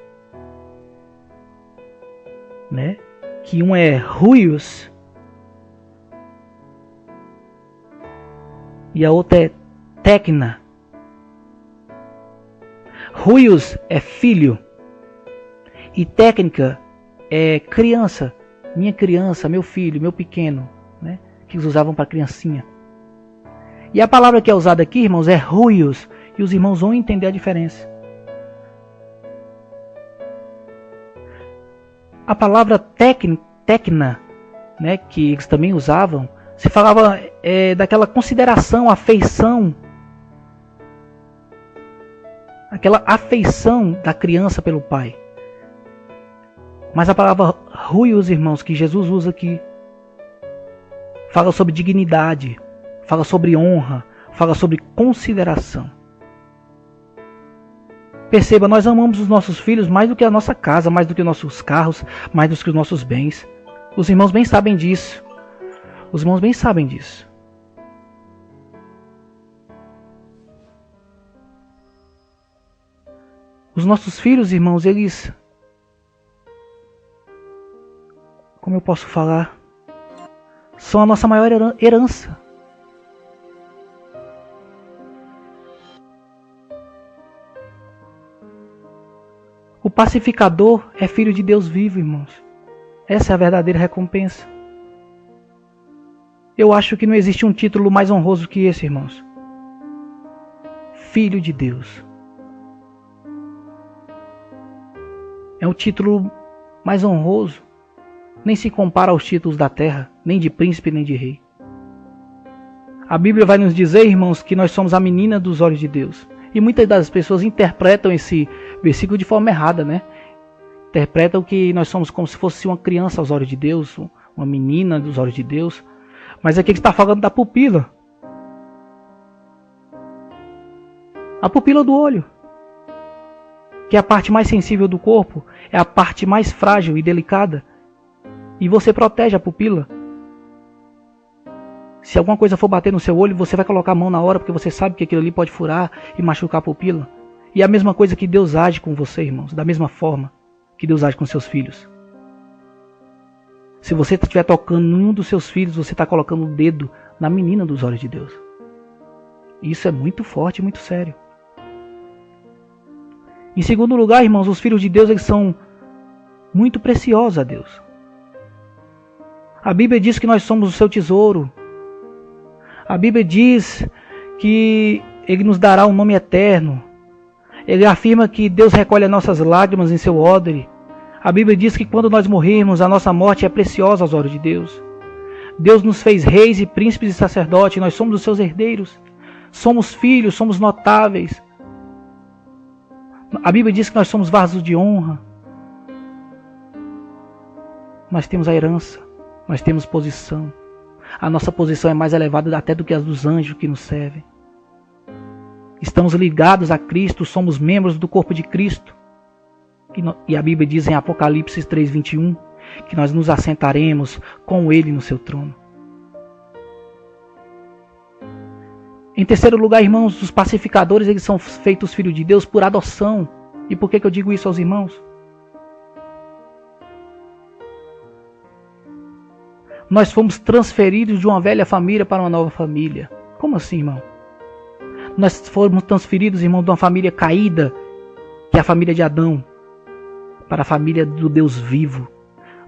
Né? Que um é huios e a outra é tekna. Huios é filho e técnica é criança, minha criança, meu filho, meu pequeno, né? Que eles usavam para criancinha. E a palavra que é usada aqui, irmãos, é huios, e os irmãos vão entender a diferença. A palavra tekna, né, que eles também usavam, se falava daquela consideração, afeição, aquela afeição da criança pelo pai. Mas a palavra huios, irmãos, que Jesus usa aqui, fala sobre dignidade, fala sobre honra, fala sobre consideração. Perceba, nós amamos os nossos filhos mais do que a nossa casa, mais do que os nossos carros, mais do que os nossos bens. Os irmãos bem sabem disso. Os irmãos bem sabem disso. Os nossos filhos, irmãos, eles... Como eu posso falar? São a nossa maior herança. O pacificador é filho de Deus vivo, irmãos. Essa é a verdadeira recompensa. Eu acho que não existe um título mais honroso que esse, irmãos. Filho de Deus. É um título mais honroso. Nem se compara aos títulos da terra, nem de príncipe, nem de rei. A Bíblia vai nos dizer, irmãos, que nós somos a menina dos olhos de Deus. E muitas das pessoas interpretam esse versículo de forma errada, né? interpretam que nós somos como se fosse uma criança aos olhos de Deus, uma menina dos olhos de Deus. Mas aqui ele está falando da pupila. A pupila do olho, que é a parte mais sensível do corpo, é a parte mais frágil e delicada. E você protege a pupila. Se alguma coisa for bater no seu olho, você vai colocar a mão na hora, porque você sabe que aquilo ali pode furar e machucar a pupila. E é a mesma coisa que Deus age com você, irmãos, da mesma forma que Deus age com seus filhos. Se você estiver tocando em um dos seus filhos, você está colocando o dedo na menina dos olhos de Deus. Isso é muito forte e muito sério. Em segundo lugar, irmãos, os filhos de Deus, eles são muito preciosos a Deus. A Bíblia diz que nós somos o seu tesouro. A Bíblia diz que Ele nos dará um nome eterno. Ele afirma que Deus recolhe as nossas lágrimas em seu odre. A Bíblia diz que quando nós morrermos, a nossa morte é preciosa aos olhos de Deus. Deus nos fez reis e príncipes e sacerdotes, nós somos os seus herdeiros. Somos filhos, somos notáveis. A Bíblia diz que nós somos vasos de honra. Nós temos a herança, nós temos posição. A nossa posição é mais elevada até do que a dos anjos que nos servem. Estamos ligados a Cristo, somos membros do corpo de Cristo. E a Bíblia diz em Apocalipse 3:21 que nós nos assentaremos com Ele no seu trono. Em terceiro lugar, irmãos, os pacificadores, eles são feitos filhos de Deus por adoção. E por que eu digo isso aos irmãos? Nós fomos transferidos de uma velha família para uma nova família. Como assim, irmão? Nós fomos transferidos, irmão, de uma família caída, que é a família de Adão, para a família do Deus vivo.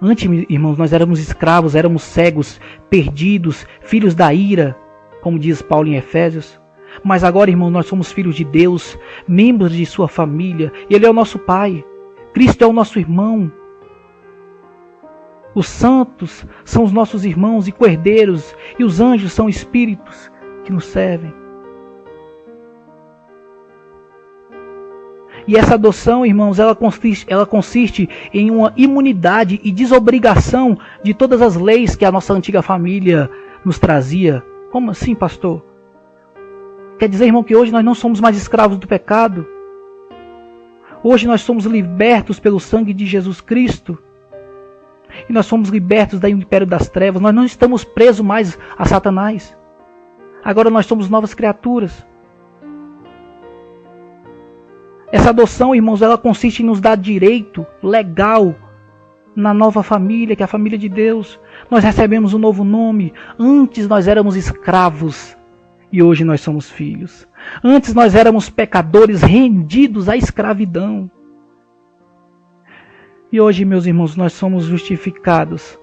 Antes, irmãos, nós éramos escravos, éramos cegos, perdidos, filhos da ira, como diz Paulo em Efésios. Mas agora, irmãos, nós somos filhos de Deus, membros de sua família. Ele é o nosso Pai. Cristo é o nosso irmão. Os santos são os nossos irmãos e co-herdeiros, e os anjos são espíritos que nos servem. E essa adoção, irmãos, ela consiste em uma imunidade e desobrigação de todas as leis que a nossa antiga família nos trazia. Como assim, pastor? Quer dizer, irmão, que hoje nós não somos mais escravos do pecado. Hoje nós somos libertos pelo sangue de Jesus Cristo. E nós somos libertos do império das trevas. Nós não estamos presos mais a Satanás. Agora nós somos novas criaturas. Essa adoção, irmãos, ela consiste em nos dar direito legal na nova família, que é a família de Deus. Nós recebemos um novo nome. Antes nós éramos escravos e hoje nós somos filhos. Antes nós éramos pecadores rendidos à escravidão. E hoje, meus irmãos, nós somos justificados,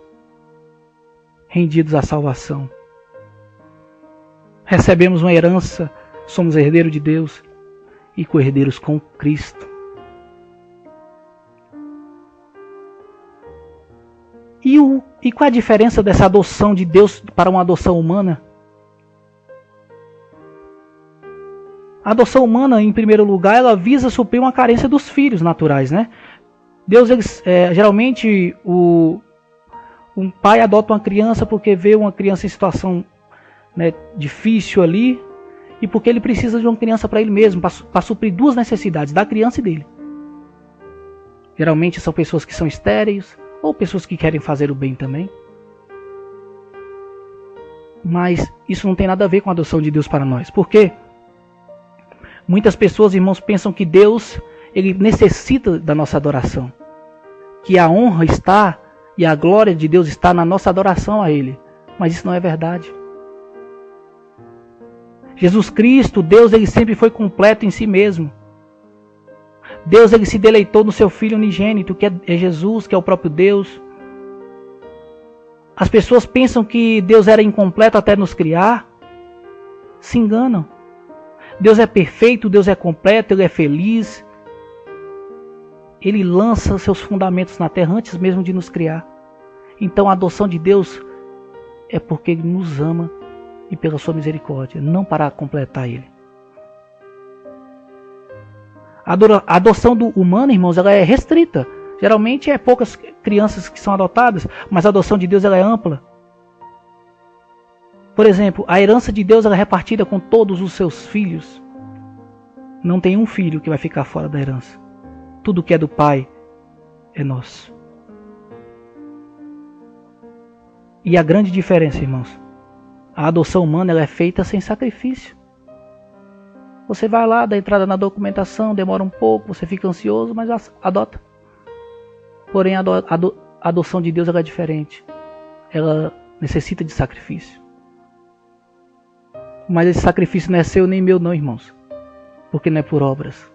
rendidos à salvação. Recebemos uma herança, somos herdeiros de Deus e co-herdeiros com Cristo. E qual a diferença dessa adoção de Deus para uma adoção humana? A adoção humana, em primeiro lugar, ela visa suprir uma carência dos filhos naturais, né? Deus, geralmente, um pai adota uma criança porque vê uma criança em situação, né, difícil ali, e porque ele precisa de uma criança para ele mesmo, para suprir duas necessidades, da criança e dele. Geralmente são pessoas que são estéreis, ou pessoas que querem fazer o bem também. Mas isso não tem nada a ver com a adoção de Deus para nós. Por quê? Muitas pessoas, irmãos, pensam que Deus, ele necessita da nossa adoração. Que a honra está e a glória de Deus está na nossa adoração a Ele. Mas isso não é verdade. Jesus Cristo, Deus, ele sempre foi completo em si mesmo. Deus, ele se deleitou no seu Filho unigênito, que é Jesus, que é o próprio Deus. As pessoas pensam que Deus era incompleto até nos criar. Se enganam. Deus é perfeito, Deus é completo, Ele é feliz. Ele lança seus fundamentos na terra antes mesmo de nos criar. Então a adoção de Deus é porque Ele nos ama e pela sua misericórdia, não para completar Ele. A adoção do humano, irmãos, ela é restrita. Geralmente é poucas crianças que são adotadas, mas a adoção de Deus ela é ampla. Por exemplo, a herança de Deus ela é repartida com todos os seus filhos. Não tem um filho que vai ficar fora da herança. Tudo que é do Pai é nosso. E a grande diferença, irmãos, a adoção humana ela é feita sem sacrifício. Você vai lá, dá entrada na documentação, demora um pouco, você fica ansioso, mas adota. Porém, a adoção de Deus ela é diferente. Ela necessita de sacrifício. Mas esse sacrifício não é seu nem meu não, irmãos. Porque não é por obras.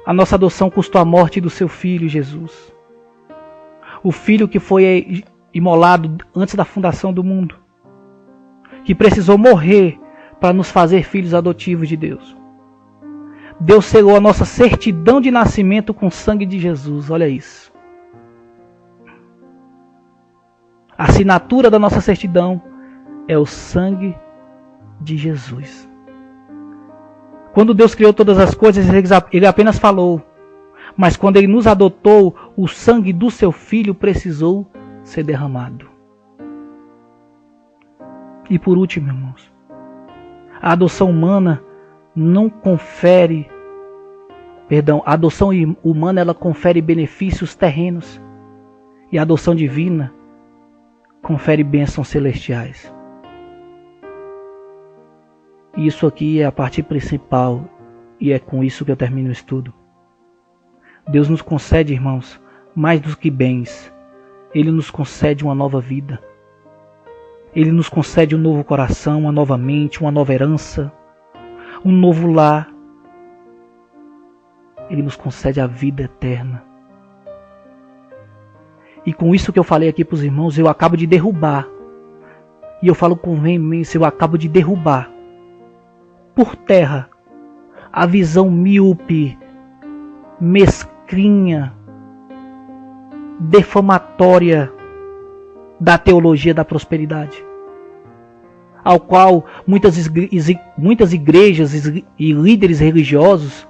A nossa adoção custou a morte do seu filho, Jesus. O filho que foi imolado antes da fundação do mundo. Que precisou morrer para nos fazer filhos adotivos de Deus. Deus selou a nossa certidão de nascimento com o sangue de Jesus. Olha isso. A assinatura da nossa certidão é o sangue de Jesus. Quando Deus criou todas as coisas, Ele apenas falou. Mas quando Ele nos adotou, o sangue do seu Filho precisou ser derramado. E por último, irmãos, a adoção humana não confere, a adoção humana ela confere benefícios terrenos. E a adoção divina confere bênçãos celestiais. Isso aqui é a parte principal e é com isso que eu termino o estudo. Deus nos concede, irmãos, mais do que bens. Ele nos concede uma nova vida. Ele nos concede um novo coração, uma nova mente, uma nova herança, um novo lar. Ele nos concede a vida eterna. E com isso que eu falei aqui para os irmãos, eu acabo de derrubar. E eu falo com veemência, eu acabo de derrubar por terra a visão míope, mesquinha, defamatória da teologia da prosperidade, ao qual muitas igrejas e líderes religiosos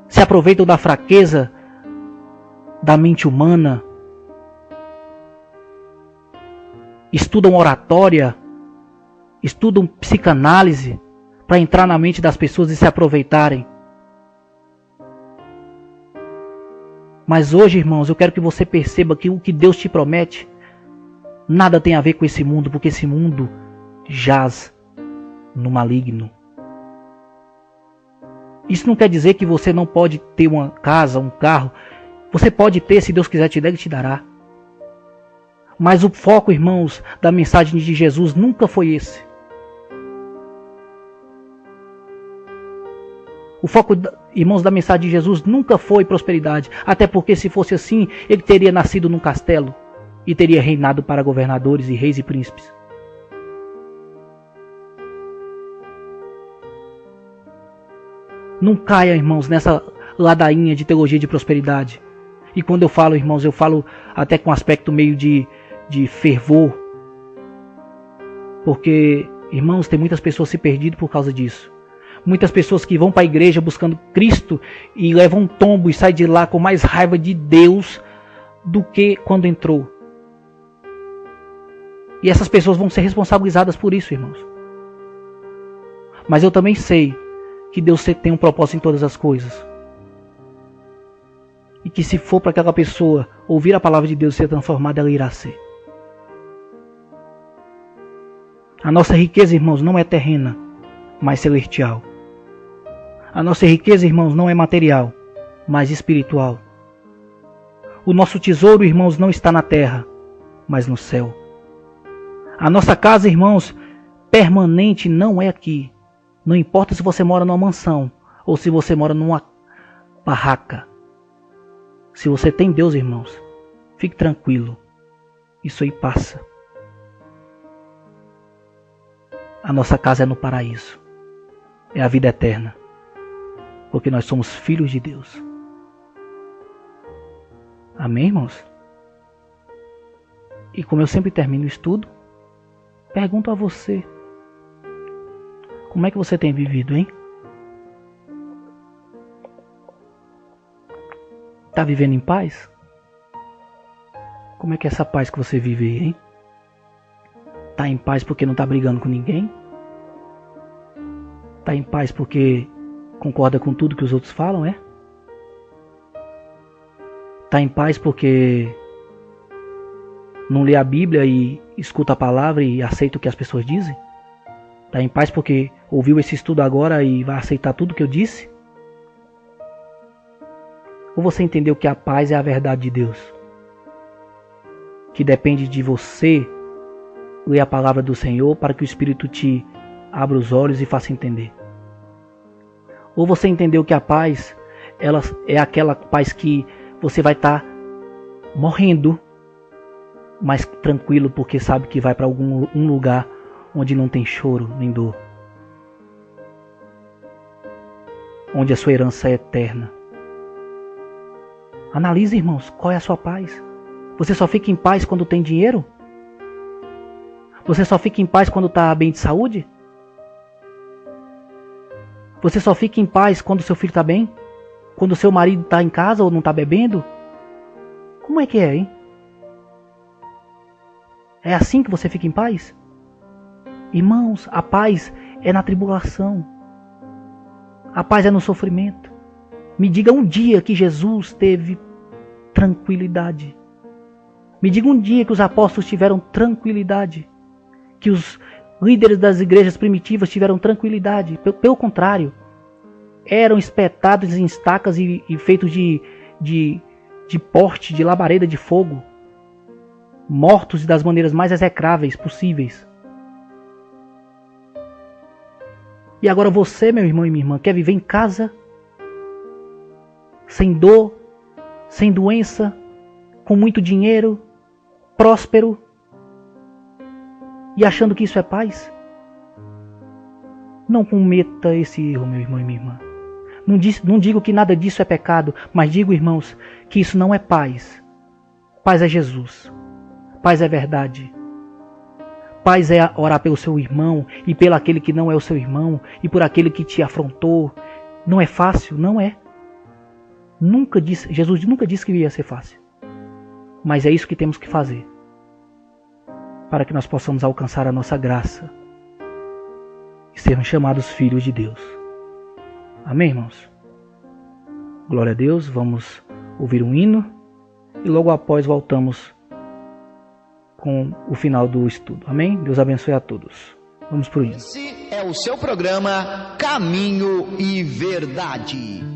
se aproveitam da fraqueza da mente humana, estudam oratória, estudam psicanálise para entrar na mente das pessoas e se aproveitarem. Mas hoje, irmãos, eu quero que você perceba que o que Deus te promete nada tem a ver com esse mundo, porque esse mundo jaz no maligno. Isso não quer dizer que você não pode ter uma casa, um carro. Você pode ter, se Deus quiser te dar, Ele te dará. Mas o foco, irmãos, da mensagem de Jesus nunca foi esse. O foco, irmãos, da mensagem de Jesus nunca foi prosperidade. Até porque se fosse assim, Ele teria nascido num castelo e teria reinado para governadores e reis e príncipes. Não caia, irmãos, nessa ladainha de teologia de prosperidade. E quando eu falo, irmãos, eu falo até com aspecto meio de fervor. Porque, irmãos, tem muitas pessoas se perdido por causa disso. Muitas pessoas que vão para a igreja buscando Cristo e levam um tombo e saem de lá com mais raiva de Deus do que quando entrou. E essas pessoas vão ser responsabilizadas por isso, irmãos. Mas eu também sei que Deus tem um propósito em todas as coisas. E que se for para aquela pessoa ouvir a palavra de Deus e ser transformada, ela irá ser. A nossa riqueza, irmãos, não é terrena, mas celestial. A nossa riqueza, irmãos, não é material, mas espiritual. O nosso tesouro, irmãos, não está na terra, mas no céu. A nossa casa, irmãos, permanente não é aqui. Não importa se você mora numa mansão ou se você mora numa barraca. Se você tem Deus, irmãos, fique tranquilo. Isso aí passa. A nossa casa é no paraíso. É a vida eterna. Porque nós somos filhos de Deus. Amém, irmãos? E como eu sempre termino o estudo, pergunto a você. Como é que você tem vivido, hein? Está vivendo em paz? Como é que é essa paz que você vive aí, hein? Está em paz porque não está brigando com ninguém? Está em paz porque concorda com tudo que os outros falam, é? Está em paz porque não lê a Bíblia e escuta a palavra e aceita o que as pessoas dizem? Está em paz porque ouviu esse estudo agora e vai aceitar tudo que eu disse? Ou você entendeu que a paz é a verdade de Deus? Que depende de você ler a palavra do Senhor para que o Espírito te abra os olhos e faça entender? Ou você entendeu que a paz, ela é aquela paz que você vai estar morrendo, mas tranquilo porque sabe que vai para um lugar onde não tem choro nem dor, onde a sua herança é eterna? Analise, irmãos, qual é a sua paz. Você só fica em paz quando tem dinheiro? Você só fica em paz quando está bem de saúde? Você só fica em paz quando seu filho está bem? Quando seu marido está em casa ou não está bebendo? Como é que é, hein? É assim que você fica em paz? Irmãos, a paz é na tribulação. A paz é no sofrimento. Me diga um dia que Jesus teve tranquilidade. Me diga um dia que os apóstolos tiveram tranquilidade. Que os líderes das igrejas primitivas tiveram tranquilidade. Pelo contrário, eram espetados em estacas e feitos de porte, de labareda de fogo. Mortos das maneiras mais execráveis possíveis. E agora você, meu irmão e minha irmã, quer viver em casa, sem dor, sem doença, com muito dinheiro, próspero, e achando que isso é paz? Não cometa esse erro, meu irmão e minha irmã. Não digo que nada disso é pecado, mas digo, irmãos, que isso não é paz. Paz é Jesus. Paz é verdade. Paz é orar pelo seu irmão e pelo aquele que não é o seu irmão e por aquele que te afrontou. Não é fácil? Não é. Jesus nunca disse que ia ser fácil. Mas é isso que temos que fazer para que nós possamos alcançar a nossa graça e sermos chamados filhos de Deus. Amém, irmãos? Glória a Deus. Vamos ouvir um hino e logo após voltamos com o final do estudo. Amém? Deus abençoe a todos. Vamos pro hino. Esse é o seu programa Caminho e Verdade.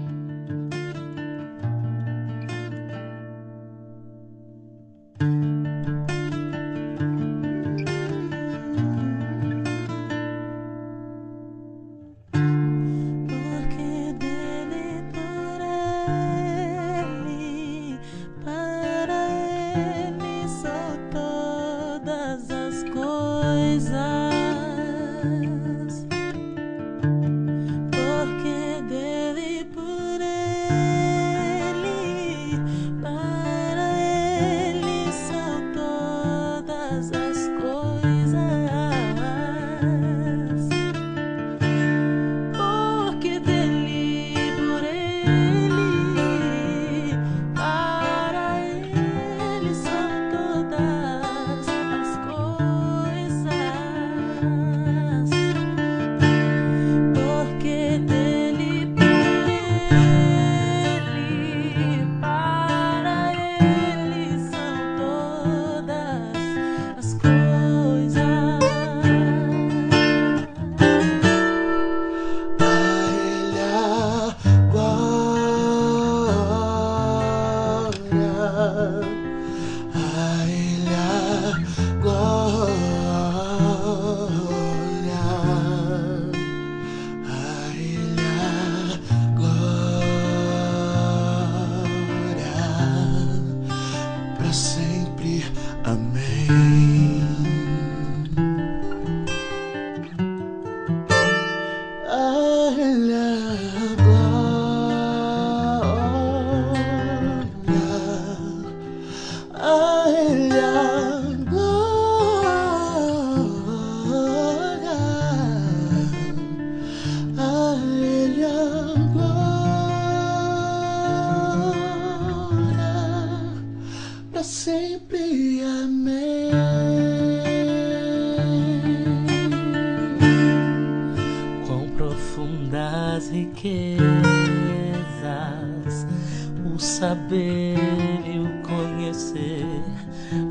saber e o conhecer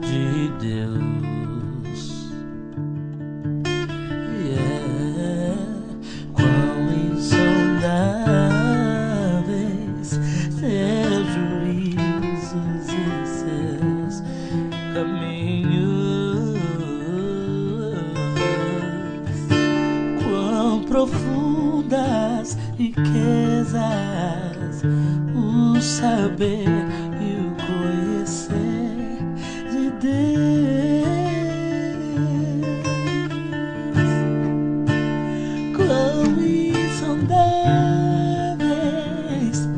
de Deus. Quão insondáveis seus juízos e seus caminhos, quão profundas riquezas o saber e o conhecer de Deus. Quão insondáveis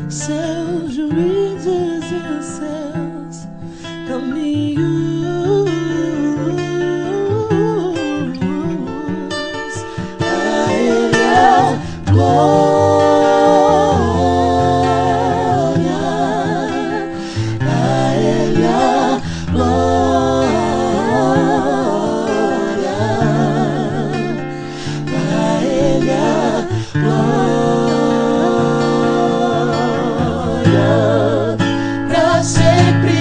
seus juízos e os seus caminhos. A Ele a glória, a Ele a glória, a Ele a glória, pra sempre.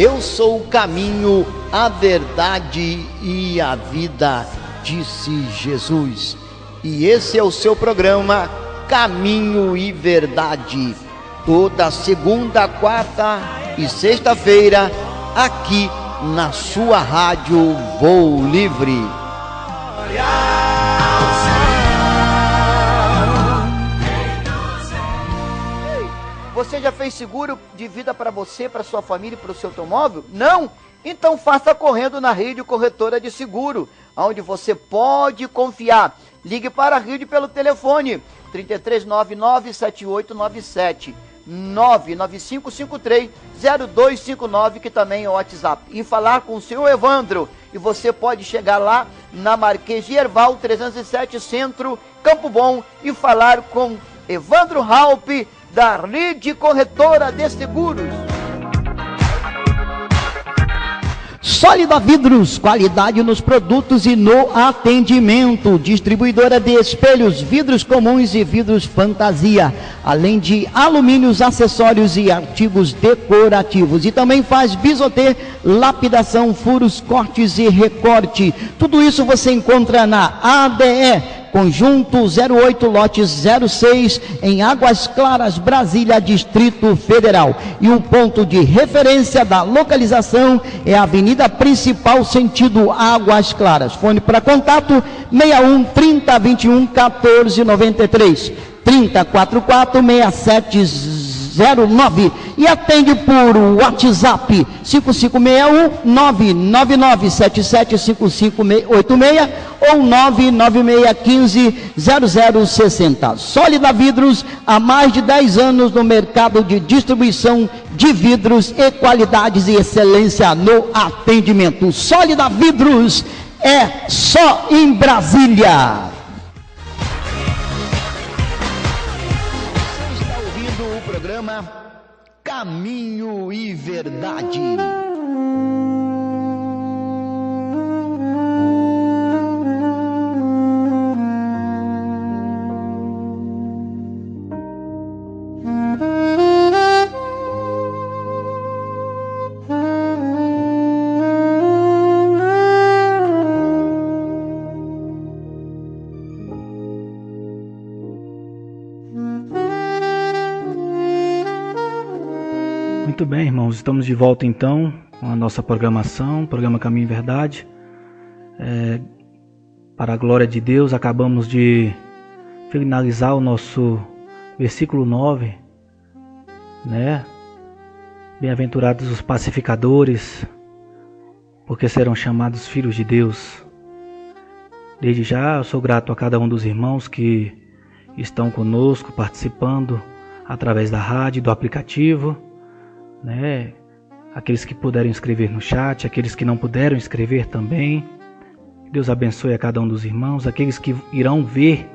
Eu sou o caminho, a verdade e a vida, disse Jesus. E esse é o seu programa Caminho e Verdade, toda segunda, quarta e sexta-feira, aqui na sua rádio Voo Livre. Você já fez seguro de vida para você, para sua família e para o seu automóvel? Não? Então faça correndo na Rede Corretora de Seguro, onde você pode confiar. Ligue para a Rede pelo telefone 3399-7897 99553-0259, que também é o WhatsApp. E falar com o senhor Evandro. E você pode chegar lá na Marquês de Herval 307 Centro, Campo Bom, e falar com Evandro Halpe, da Rede Corretora de Seguros. Sólida Vidros, qualidade nos produtos e no atendimento. Distribuidora de espelhos, vidros comuns e vidros fantasia, além de alumínios, acessórios e artigos decorativos. E também faz bisotê, lapidação, furos, cortes e recorte. Tudo isso você encontra na ADE Conjunto 08, lote 06, em Águas Claras, Brasília, Distrito Federal. E o ponto de referência da localização é a Avenida Principal, sentido Águas Claras. Fone para contato 61 30 21 14 93, 3044 6709, e atende por WhatsApp 5561 999775586 ou 996150060. Sólida Vidros, há mais de 10 anos no mercado de distribuição de vidros e qualidades e excelência no atendimento. Sólida Vidros é só em Brasília. Você está ouvindo o programa Caminho e Verdade. Muito bem, irmãos, estamos de volta então com a nossa programação, programa Caminho e Verdade. Para a glória de Deus, acabamos de finalizar o nosso versículo 9, né? Bem-aventurados os pacificadores, porque serão chamados filhos de Deus. Desde já eu sou grato a cada um dos irmãos que estão conosco, participando através da rádio, do aplicativo, né? Aqueles que puderam escrever no chat, aqueles que não puderam escrever também. Deus abençoe a cada um dos irmãos, aqueles que irão ver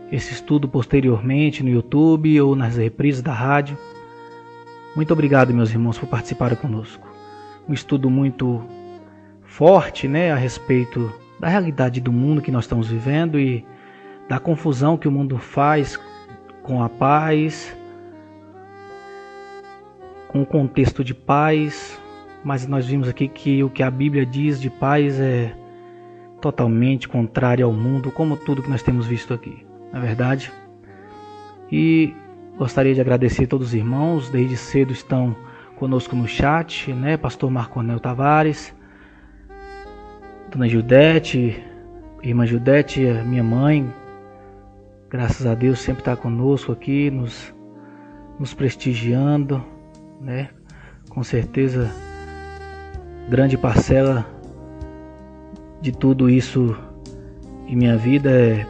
esse estudo posteriormente no YouTube ou nas reprises da rádio. Muito obrigado, meus irmãos, por participarem conosco. Um estudo muito forte, né, a respeito da realidade do mundo que nós estamos vivendo e da confusão que o mundo faz com a paz, com o contexto de paz, mas nós vimos aqui que o que a Bíblia diz de paz é totalmente contrário ao mundo, como tudo que nós temos visto aqui, não é verdade? E gostaria de agradecer a todos os irmãos, desde cedo estão conosco no chat, né? Pastor Marconel Tavares, Dona Judete, Irmã Judete, minha mãe, graças a Deus sempre está conosco aqui, nos prestigiando, né? Com certeza, grande parcela de tudo isso em minha vida é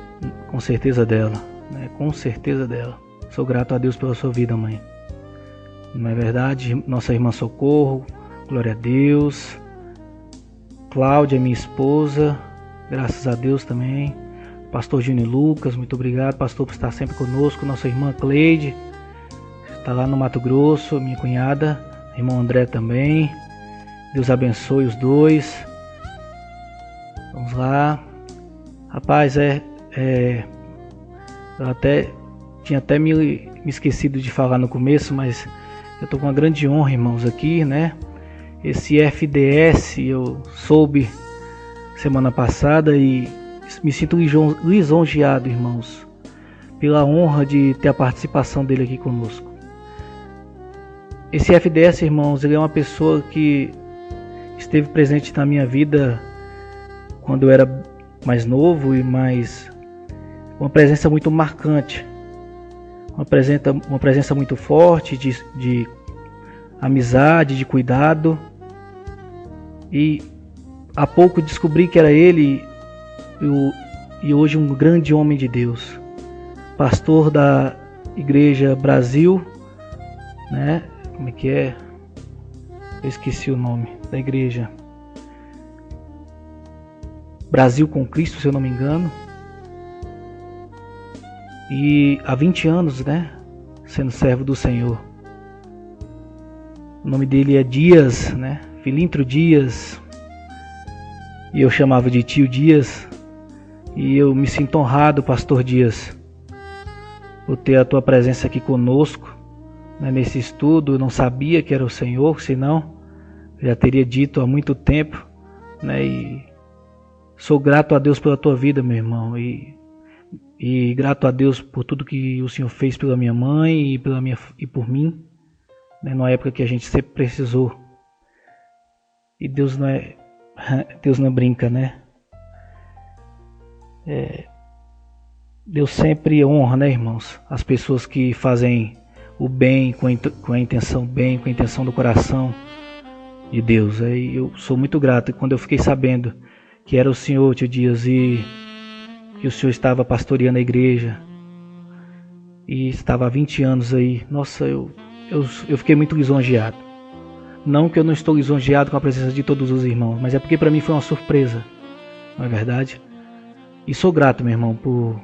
com certeza dela, né? Com certeza dela. Sou grato a Deus pela sua vida, mãe. Não é verdade? Nossa irmã Socorro, glória a Deus. Cláudia, minha esposa, graças a Deus também. Pastor Júnior Lucas, muito obrigado, pastor, por estar sempre conosco. Nossa irmã Cleide, está lá no Mato Grosso, minha cunhada, irmão André também. Deus abençoe os dois. Vamos lá. Rapaz, eu tinha até me esquecido de falar no começo, mas eu estou com uma grande honra, irmãos, aqui, né? Esse FDS eu soube semana passada e me sinto lisonjeado, irmãos, pela honra de ter a participação dele aqui conosco. Esse FDS, irmãos, ele é uma pessoa que esteve presente na minha vida quando eu era mais novo e uma presença muito marcante, uma presença muito forte de amizade, de cuidado. E há pouco descobri que era ele e hoje um grande homem de Deus, pastor da Igreja Brasil, né? Como é que é? Eu esqueci o nome da igreja. Brasil com Cristo, se eu não me engano. E há 20 anos, né? Sendo servo do Senhor. O nome dele é Dias, né? Filintro Dias. E eu chamava de tio Dias. E eu me sinto honrado, pastor Dias, por ter a tua presença aqui conosco, né, nesse estudo. Eu não sabia que era o Senhor, senão eu já teria dito há muito tempo, né? E sou grato a Deus pela tua vida, meu irmão, e grato a Deus por tudo que o Senhor fez pela minha mãe e por mim, né, numa época que a gente sempre precisou. E Deus não brinca, né? Deus sempre honra, né, irmãos, as pessoas que fazem o bem com a intenção do coração de Deus. Eu sou muito grato. Quando eu fiquei sabendo que era o Senhor, tio Dias, e que o Senhor estava pastoreando a igreja e estava há 20 anos aí, nossa, eu fiquei muito lisonjeado. Não que eu não estou lisonjeado com a presença de todos os irmãos, mas é porque para mim foi uma surpresa. não é verdade? E sou grato, meu irmão, por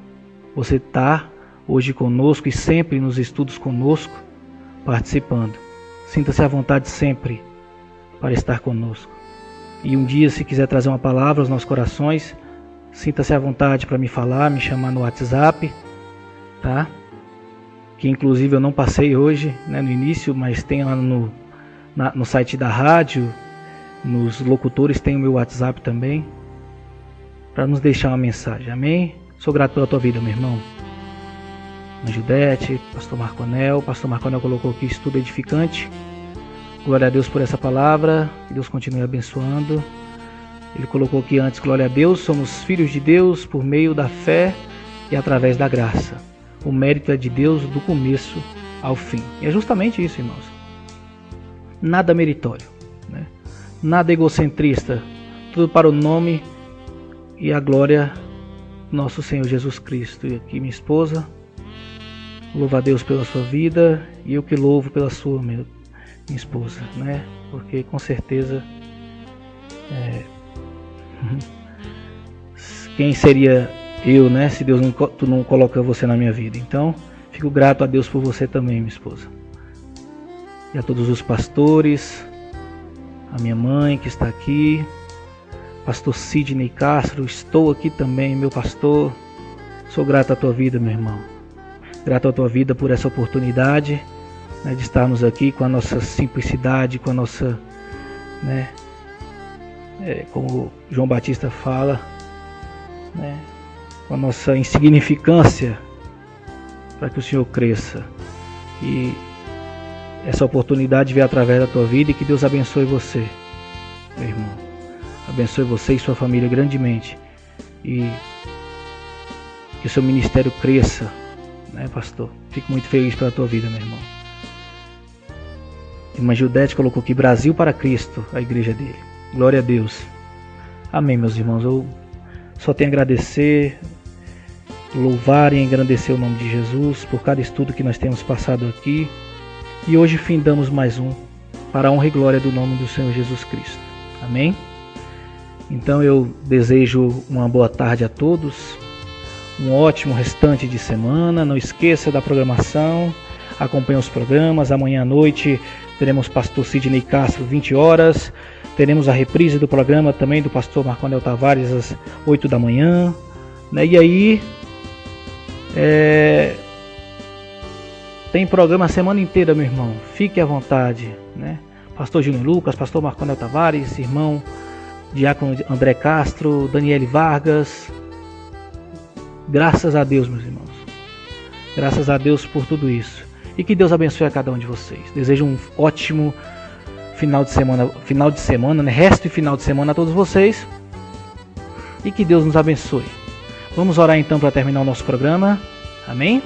você estar hoje conosco e sempre nos estudos conosco, participando. Sinta-se à vontade sempre para estar conosco. E um dia, se quiser trazer uma palavra aos nossos corações, sinta-se à vontade para me falar, me chamar no WhatsApp, tá? Que inclusive eu não passei hoje, né, no início, mas tem lá no site da rádio, nos locutores tem o meu WhatsApp também, para nos deixar uma mensagem, amém? Sou grato pela tua vida, meu irmão. Judete, pastor Marconel colocou aqui estudo edificante. Glória a Deus por essa palavra, que Deus continue abençoando. Ele colocou aqui antes, glória a Deus, somos filhos de Deus por meio da fé e através da graça. O mérito é de Deus do começo ao fim. E é justamente isso, irmãos. Nada meritório, né? Nada egocentrista, tudo para o nome e a glória do nosso Senhor Jesus Cristo. E aqui minha esposa, louva a Deus pela sua vida e eu que louvo pela sua, minha esposa, né? Porque com certeza quem seria eu, né? Se Deus não coloca você na minha vida. Então, fico grato a Deus por você também, minha esposa. E a todos os pastores, a minha mãe que está aqui, pastor Sidney Castro, estou aqui também, meu pastor. Sou grato à tua vida, meu irmão. Grato à tua vida por essa oportunidade, né, de estarmos aqui com a nossa simplicidade, com a nossa, né, como João Batista fala, né, com a nossa insignificância, para que o Senhor cresça. E essa oportunidade veio através da tua vida e que Deus abençoe você, meu irmão. Abençoe você e sua família grandemente. E que o seu ministério cresça, né, pastor? Fico muito feliz pela tua vida, meu irmão. Irmã Judete colocou aqui: Brasil para Cristo, a igreja dele. Glória a Deus. Amém, meus irmãos. Eu só tenho a agradecer, louvar e engrandecer o nome de Jesus por cada estudo que nós temos passado aqui. E hoje findamos mais um, para a honra e glória do nome do Senhor Jesus Cristo. Amém? Então eu desejo uma boa tarde a todos, um ótimo restante de semana. Não esqueça da programação, acompanhe os programas. Amanhã à noite teremos pastor Sidney Castro, 20 horas. Teremos a reprise do programa também do pastor Marconel Tavares às 8 da manhã. Né? E aí, tem programa a semana inteira, meu irmão. Fique à vontade, né? Pastor Júnior Lucas, pastor Marconel Tavares, irmão Diácono André Castro, Daniele Vargas. Graças a Deus, meus irmãos. Graças a Deus por tudo isso. E que Deus abençoe a cada um de vocês. Desejo um ótimo final de semana, né? Resto e final de semana a todos vocês. E que Deus nos abençoe. Vamos orar então para terminar o nosso programa. Amém?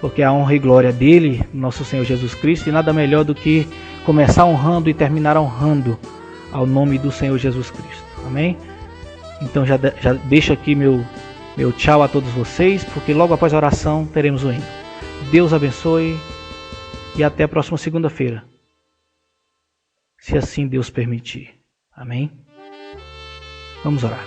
Porque a honra e glória dele, nosso Senhor Jesus Cristo, e nada melhor do que começar honrando e terminar honrando ao nome do Senhor Jesus Cristo. Amém? Então já deixo aqui meu tchau a todos vocês, porque logo após a oração teremos o hino. Deus abençoe e até a próxima segunda-feira, se assim Deus permitir. Amém? Vamos orar.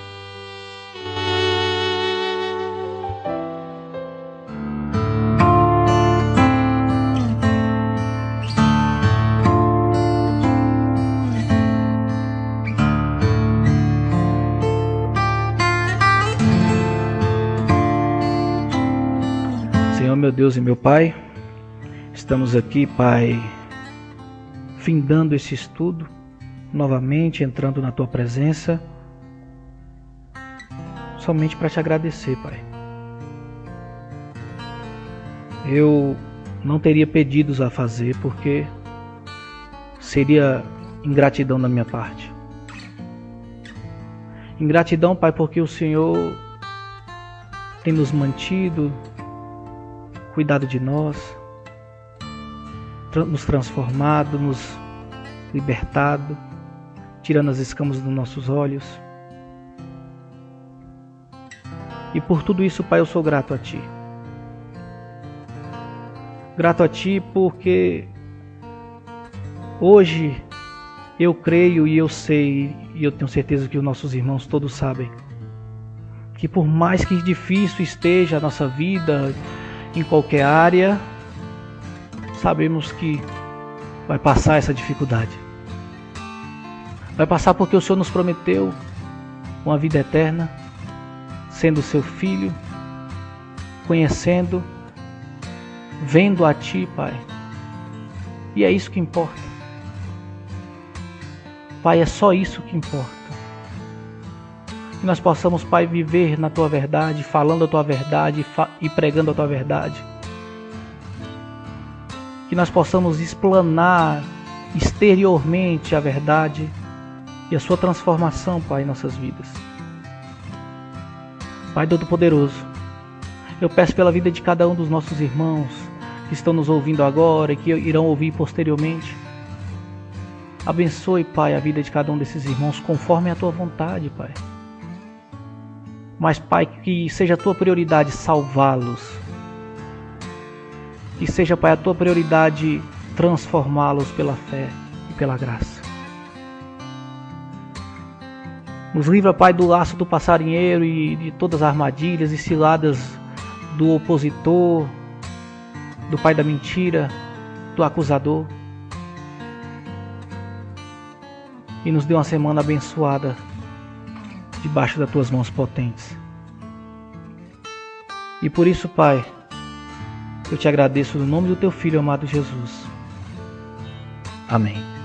Senhor, meu Deus e meu Pai, estamos aqui, Pai, findando esse estudo, novamente entrando na Tua presença, somente para Te agradecer, Pai. Eu não teria pedidos a fazer, porque seria ingratidão da minha parte. Ingratidão, Pai, porque o Senhor tem nos mantido, cuidado de nós, nos transformado, nos libertado, tirando as escamas dos nossos olhos. E por tudo isso, Pai, eu sou grato a Ti. Grato a Ti porque hoje eu creio e eu sei, e eu tenho certeza que os nossos irmãos todos sabem, que por mais que difícil esteja a nossa vida, em qualquer área, sabemos que vai passar essa dificuldade. Vai passar porque o Senhor nos prometeu uma vida eterna, sendo seu filho, conhecendo, vendo a Ti, Pai. E é isso que importa. Pai, é só isso que importa. Que nós possamos, Pai, viver na Tua verdade, falando a Tua verdade e pregando a Tua verdade. Que nós possamos explanar exteriormente a verdade e a Sua transformação, Pai, em nossas vidas. Pai Todo-Poderoso, eu peço pela vida de cada um dos nossos irmãos que estão nos ouvindo agora e que irão ouvir posteriormente. Abençoe, Pai, a vida de cada um desses irmãos conforme a Tua vontade, Pai. Mas, Pai, que seja a Tua prioridade salvá-los. Que seja, Pai, a Tua prioridade transformá-los pela fé e pela graça. Nos livra, Pai, do laço do passarinheiro e de todas as armadilhas e ciladas do opositor, do pai da mentira, do acusador. E nos dê uma semana abençoada debaixo das Tuas mãos potentes. E por isso, Pai, eu Te agradeço no nome do Teu Filho amado Jesus. Amém.